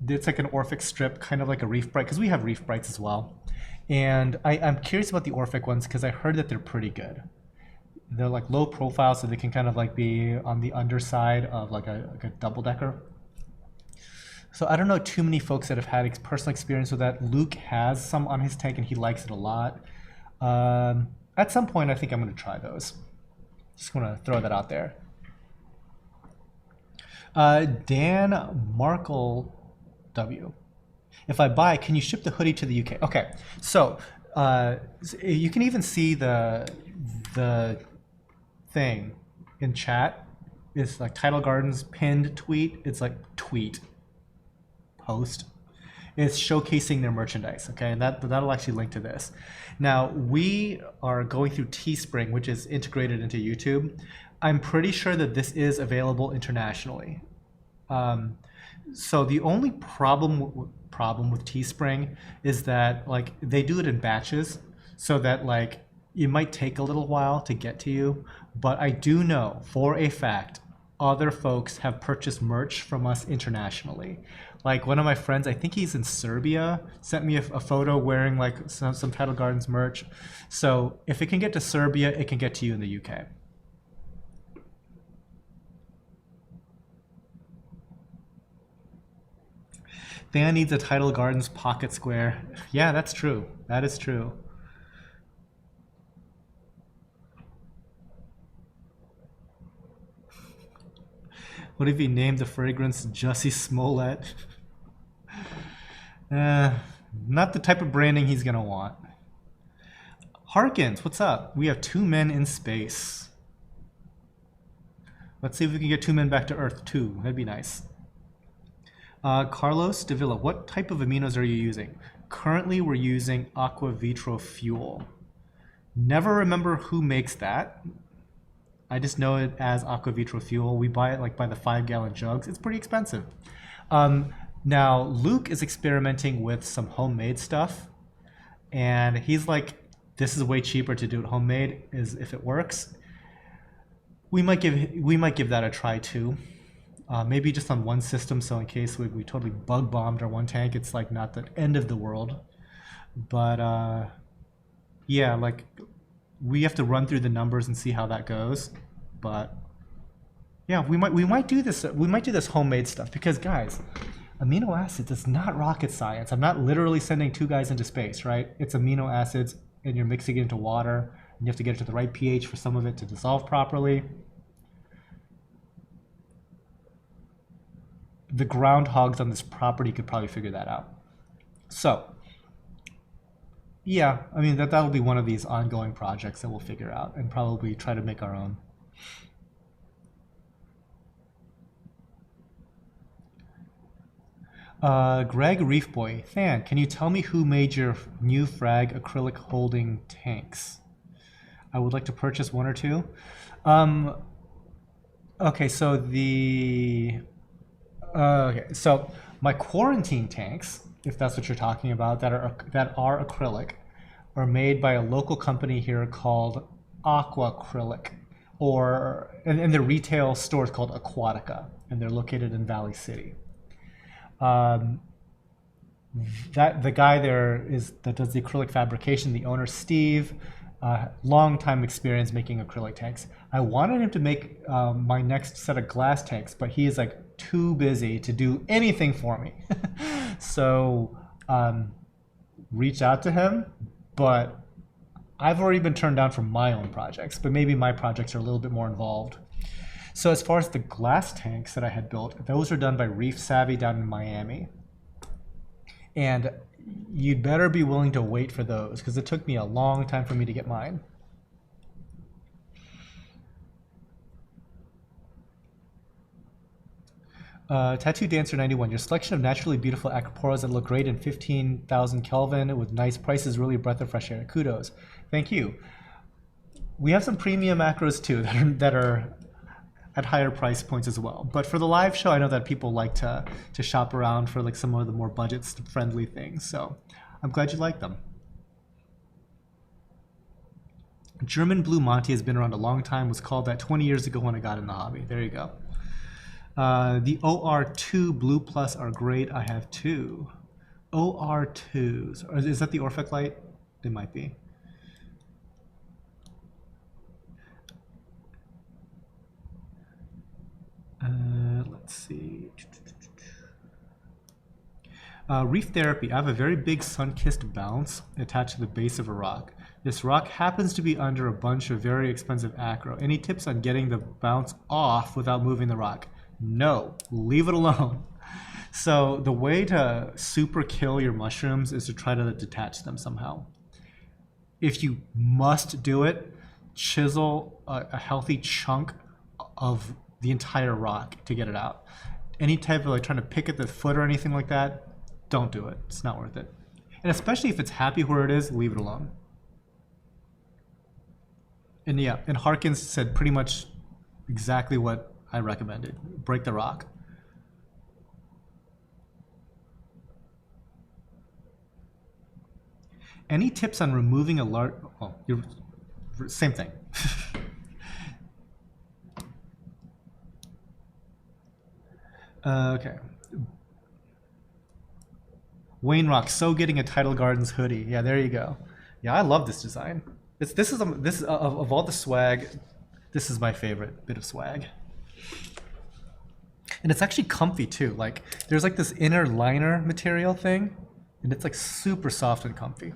It's like an Orphic strip, kind of like a Reef Bright, because we have Reef Brights as well. And I'm curious about the Orphic ones because I heard that they're pretty good. They're like low profile, so they can kind of like be on the underside of like a double decker. So I don't know too many folks that have had personal experience with that. Luke has some on his tank and he likes it a lot. At some point, I think I'm going to try those. Just want to throw that out there. Dan Markle W. If I buy, can you ship the hoodie to the UK? Okay, so you can even see the thing in chat. It's like Tidal Gardens pinned tweet. It's like tweet post. It's showcasing their merchandise. Okay, and that'll actually link to this. Now we are going through Teespring, which is integrated into YouTube. I'm pretty sure that this is available internationally. So the only problem with Teespring is that like they do it in batches, so that like it might take a little while to get to you. But I do know for a fact other folks have purchased merch from us internationally. Like one of my friends, I think he's in Serbia, sent me a photo wearing like some Tidal Gardens merch. So if it can get to Serbia, it can get to you in the UK. Than needs a Tidal Gardens pocket square. Yeah, that's true. That is true. What if he named the fragrance Jussie Smollett? Not the type of branding he's gonna want. Harkins, what's up? We have 2 men in space. Let's see if we can get 2 men back to Earth too. That'd be nice. Carlos De Villa, what type of aminos are you using? Currently, we're using Aqua Vitro Fuel. Never remember who makes that. I just know it as Aqua Vitro Fuel. We buy it like by the 5-gallon jugs. It's pretty expensive. Now, Luke is experimenting with some homemade stuff. And he's like, this is way cheaper to do it homemade is if it works. We might give that a try too. Maybe just on one system, so in case we totally bug bombed our one tank, it's like not the end of the world. But yeah, like we have to run through the numbers and see how that goes. But yeah, we might do this. We might do this homemade stuff because guys, amino acids is not rocket science. I'm not literally sending 2 guys into space, right? It's amino acids, and you're mixing it into water, and you have to get it to the right pH for some of it to dissolve properly. The groundhogs on this property could probably figure that out. So, yeah, I mean, that'll be one of these ongoing projects that we'll figure out and probably try to make our own. Greg Reefboy, Than, can you tell me who made your new frag acrylic holding tanks? I would like to purchase 1 or 2. Okay, so so my quarantine tanks, if that's what you're talking about, that are acrylic, are made by a local company here called Aquacrylic, and the retail store is called Aquatica, and they're located in Valley City. That the guy there that does the acrylic fabrication, the owner Steve, long time experience making acrylic tanks. I wanted him to make my next set of glass tanks, but he is like too busy to do anything for me. So reach out to him, but I've already been turned down for my own projects, but maybe my projects are a little bit more involved. So as far as the glass tanks that I had built, those are done by Reef Savvy down in Miami. And you'd better be willing to wait for those because it took me a long time for me to get mine. Tattoo Dancer 91, your selection of naturally beautiful aquaporas that look great in 15,000 Kelvin with nice prices, really a breath of fresh air. Kudos. Thank you. We have some premium macros too that are at higher price points as well. But for the live show, I know that people like to shop around for like some of the more budget-friendly things. So I'm glad you like them. German Blue Monty has been around a long time. Was called that 20 years ago when I got in the hobby. There you go. The OR2 Blue Plus are great. I have two. OR2s. Is that the Orphic light? It might be. Let's see. Reef therapy. I have a very big sun-kissed bounce attached to the base of a rock. This rock happens to be under a bunch of very expensive acro. Any tips on getting the bounce off without moving the rock? No, leave it alone. So the way to super kill your mushrooms is to try to detach them somehow. If you must do it, chisel a healthy chunk of the entire rock to get it out. Any type of like trying to pick at the foot or anything like that, don't do it. It's not worth it. And especially if it's happy where it is, leave it alone. And yeah, and Harkins said pretty much exactly what I recommended. Break the rock. Any tips on removing a large... Oh, same thing. Okay. Wayne Rock, so getting a Tidal Gardens hoodie. Yeah, there you go. Yeah, I love this design. This is of all the swag, this is my favorite bit of swag. And it's actually comfy too. Like there's like this inner liner material thing, and it's like super soft and comfy.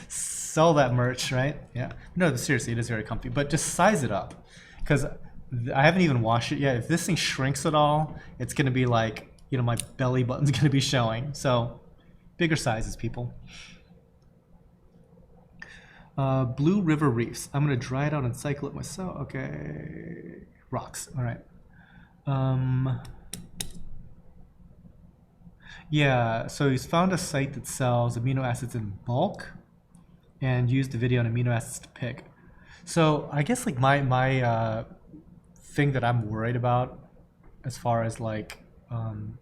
Sell that merch, right? Yeah. No, seriously, it is very comfy. But just size it up, because I haven't even washed it yet. If this thing shrinks at all, it's gonna be like, you know, my belly button's gonna be showing. So bigger sizes, people. Blue River Reefs. I'm gonna dry it out and cycle it myself. Okay. Rocks. All right. Yeah, so he's found a site that sells amino acids in bulk and used the video on amino acids to pick. So I guess like my thing that I'm worried about as far as like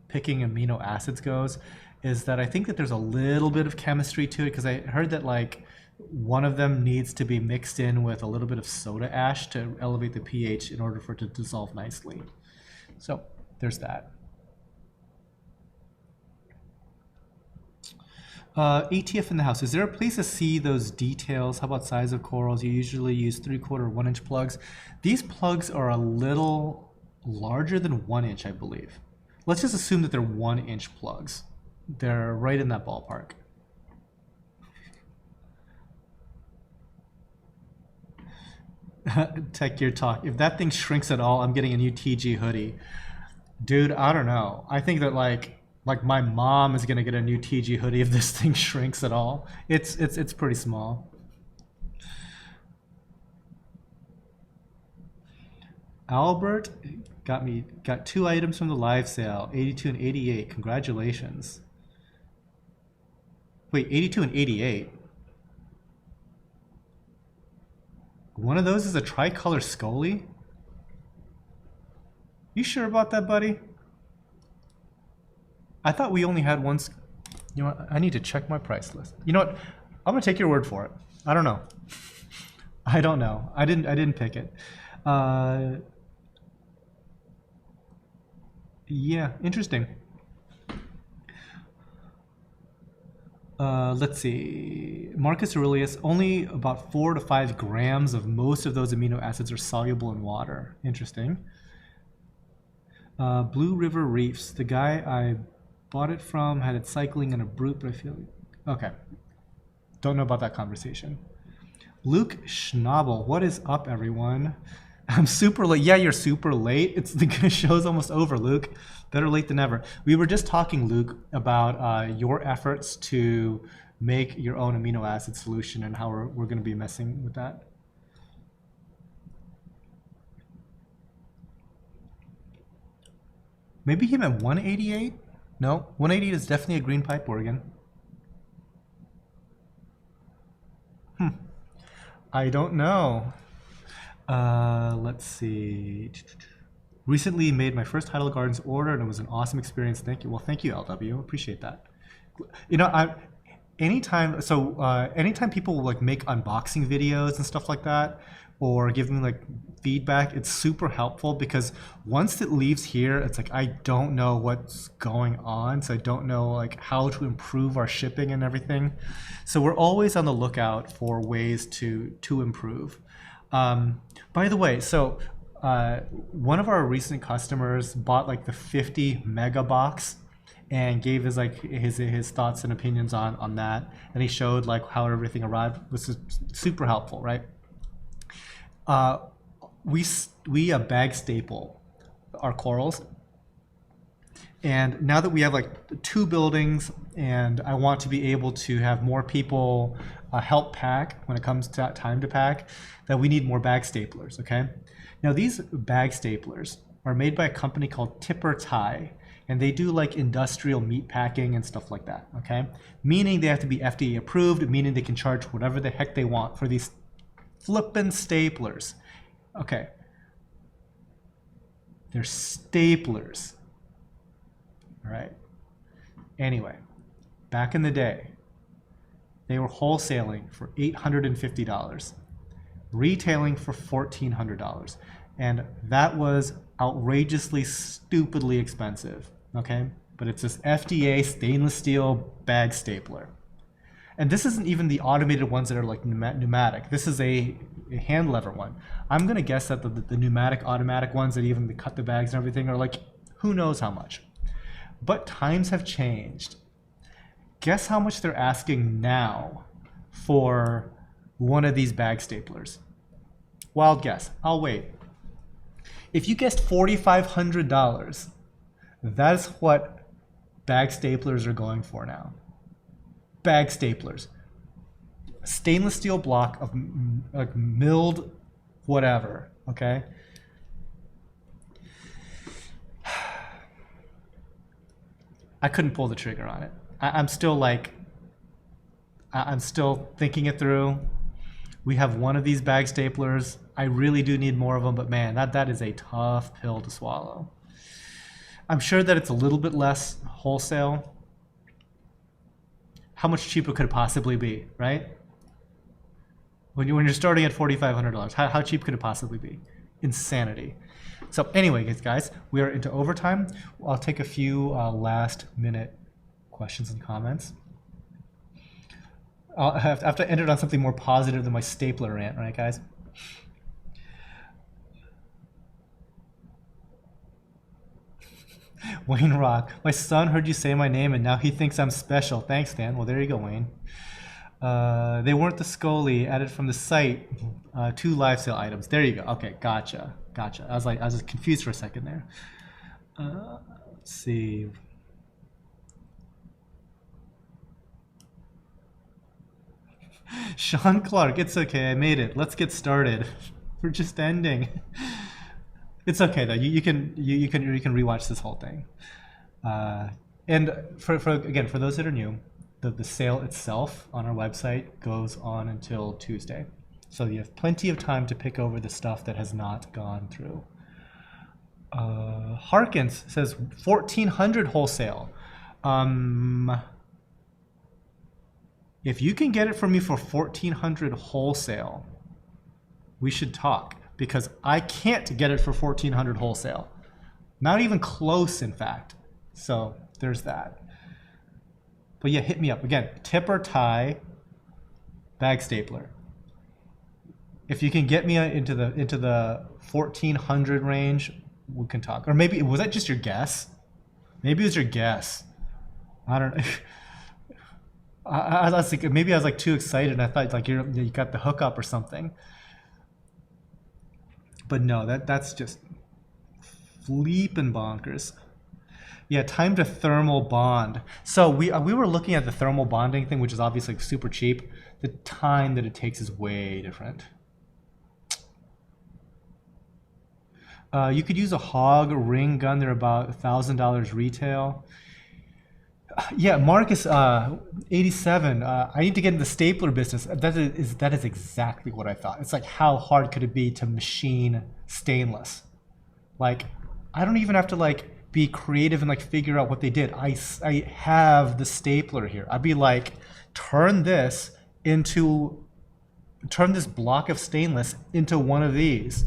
picking amino acids goes is that I think that there's a little bit of chemistry to it, because I heard that like one of them needs to be mixed in with a little bit of soda ash to elevate the pH in order for it to dissolve nicely. So there's that. ATF in the house. Is there a place to see those details? How about size of corals? You usually use 3/4 1-inch plugs. These plugs are a little larger than 1 inch, I believe. Let's just assume that they're 1-inch plugs. They're right in that ballpark. Tech Gear Talk. If that thing shrinks at all, I'm getting a new TG hoodie. Dude, I don't know. I think that like my mom is gonna get a new TG hoodie if this thing shrinks at all. It's pretty small. Albert got 2 items from the live sale, 82 and 88. Congratulations. Wait, 82 and 88. One of those is a tricolor Scully? You sure about that, buddy? I thought we only had one. You know what? I need to check my price list. You know what? I'm gonna take your word for it. I don't know. I don't know. I didn't pick it. Yeah, interesting. Let's see. Marcus Aurelius, only about 4 to 5 grams of most of those amino acids are soluble in water. Interesting. Blue River Reefs. The guy I bought it from had it cycling in a brute, but I feel... Okay. Don't know about that conversation. Luke Schnabel. What is up, everyone? I'm super late. Yeah, you're super late. It's the show's almost over, Luke. Better late than never. We were just talking, Luke, about your efforts to make your own amino acid solution and how we're going to be messing with that. Maybe he meant 188? No, 188 is definitely a green pipe organ. I don't know. Let's see. Recently made my first Tidal Gardens order and it was an awesome experience. Thank you. Well, thank you, LW. Appreciate that. You know, anytime people like make unboxing videos and stuff like that, or give me like feedback, it's super helpful, because once it leaves here, it's like I don't know what's going on, so I don't know like how to improve our shipping and everything. So we're always on the lookout for ways to improve. By the way, so one of our recent customers bought like the 50 mega box and gave his like his thoughts and opinions on that, and he showed like how everything arrived, which is super helpful, right? We bag staple our corals, and now that we have like 2 buildings, and I want to be able to have more people help pack when it comes to time to pack, that we need more bag staplers. Okay, now these bag staplers are made by a company called Tidal, and they do like industrial meat packing and stuff like that. Okay, meaning they have to be FDA approved, meaning they can charge whatever the heck they want for these flippin' staplers. Okay, they're staplers. All right. Anyway, back in the day, they were wholesaling for $850, retailing for $1,400, and that was outrageously, stupidly expensive. Okay, but it's this FDA stainless steel bag stapler. And this isn't even the automated ones that are like pneumatic. This is a hand lever one. I'm gonna guess that the pneumatic automatic ones that even cut the bags and everything are like, who knows how much. But times have changed. Guess how much they're asking now for one of these bag staplers? Wild guess, I'll wait. If you guessed $4,500, that's what bag staplers are going for now. Bag staplers, stainless steel block of like milled whatever. Okay, I couldn't pull the trigger on it. I'm still thinking it through. We have one of these bag staplers. I really do need more of them, but man, that is a tough pill to swallow. I'm sure that it's a little bit less wholesale. How much cheaper could it possibly be, right? When you're starting at $4,500, how cheap could it possibly be? Insanity. So anyway, guys, we are into overtime. I'll take a few last minute questions and comments. I'll have to end it on something more positive than my stapler rant, right, guys? Wayne Rock, my son heard you say my name and now he thinks I'm special. Thanks, Dan. Well, there you go, Wayne. They weren't the Scully added from the site. 2 live sale items. There you go. Okay, gotcha. I was just confused for a second there. Let's see. Sean Clark, it's okay. I made it. Let's get started. We're just ending. It's okay though. You can rewatch this whole thing. And for those that are new, the sale itself on our website goes on until Tuesday, so you have plenty of time to pick over the stuff that has not gone through. Harkins says 1,400 wholesale. If you can get it for me for 1,400 wholesale, we should talk, because I can't get it for 1,400 wholesale. Not even close, in fact. So there's that. But yeah, hit me up. Again, tip or tie bag stapler. If you can get me into the 1,400 range, we can talk. Or maybe, was that just your guess? Maybe it was your guess. I don't know. I was like, maybe I was like too excited and I thought like you got the hookup or something. But no, that's just flippin' bonkers. Yeah, time to thermal bond. So we were looking at the thermal bonding thing, which is obviously super cheap. The time that it takes is way different. You could use a hog ring gun. They're about $1,000 retail. Yeah, Marcus, 87. I need to get in the stapler business. That is exactly what I thought. It's like, how hard could it be to machine stainless? Like, I don't even have to like be creative and like figure out what they did. I have the stapler here. I'd be like, turn this block of stainless into one of these.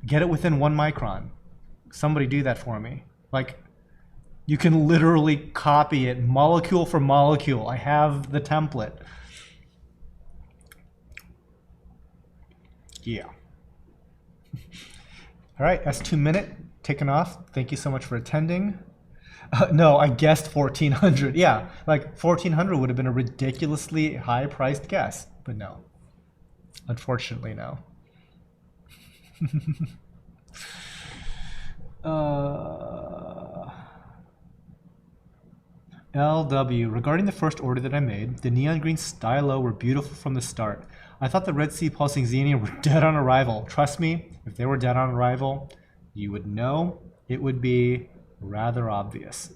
Get it within 1 micron. Somebody do that for me. Like, you can literally copy it molecule for molecule. I have the template. Yeah. All right, that's 2 minutes. Taken off. Thank you so much for attending. No, I guessed 1400. Yeah, like 1400 would have been a ridiculously high priced guess, but no. Unfortunately, no. LW, regarding the first order that I made, the neon green stylo were beautiful from the start. I thought the Red Sea pulsing xenia were dead on arrival. Trust me, if they were dead on arrival, you would know. It would be rather obvious.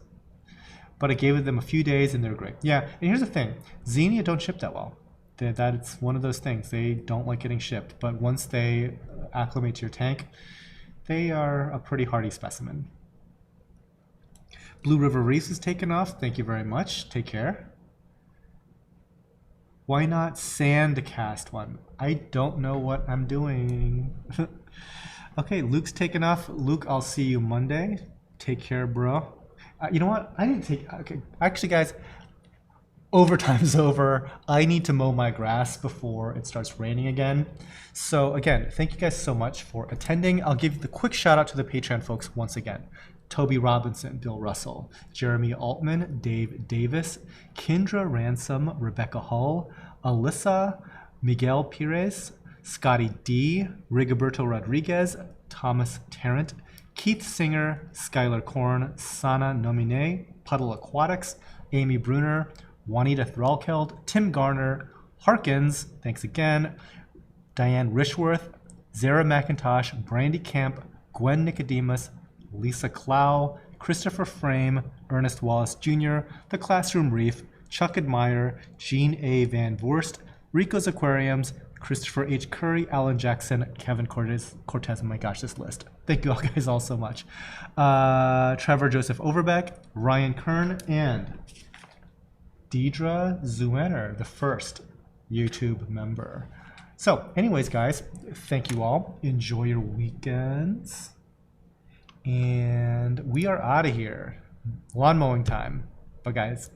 But I gave them a few days and they're great. Yeah, and here's the thing. Xenia don't ship that well. That's one of those things. They don't like getting shipped. But once they acclimate to your tank, they are a pretty hardy specimen. Blue River Reefs is taken off. Thank you very much. Take care. Why not sand cast one? I don't know what I'm doing. Okay, Luke's taken off. Luke, I'll see you Monday. Take care, bro. You know what? I didn't take... Okay, actually, guys, overtime's over. I need to mow my grass before it starts raining again. So again, thank you guys so much for attending. I'll give the quick shout out to the Patreon folks once again. Toby Robinson, Bill Russell, Jeremy Altman, Dave Davis, Kendra Ransom, Rebecca Hull, Alyssa, Miguel Pires, Scotty D, Rigoberto Rodriguez, Thomas Tarrant, Keith Singer, Skylar Korn, Sana Nomine, Puddle Aquatics, Amy Bruner, Juanita Thralkeld, Tim Garner, Harkins, thanks again, Diane Rishworth, Zara McIntosh, Brandy Camp, Gwen Nicodemus, Lisa Clow, Christopher Frame, Ernest Wallace Jr., The Classroom Reef, Chuck Admire, Jean A. Van Voorst, Rico's Aquariums, Christopher H. Curry, Alan Jackson, Kevin Cortez. Oh my gosh, this list. Thank you all guys all so much. Trevor Joseph Overbeck, Ryan Kern, and Deidre Zuener, the first YouTube member. So anyways, guys, thank you all. Enjoy your weekends. And we are out of here. Lawn mowing time. Bye, guys.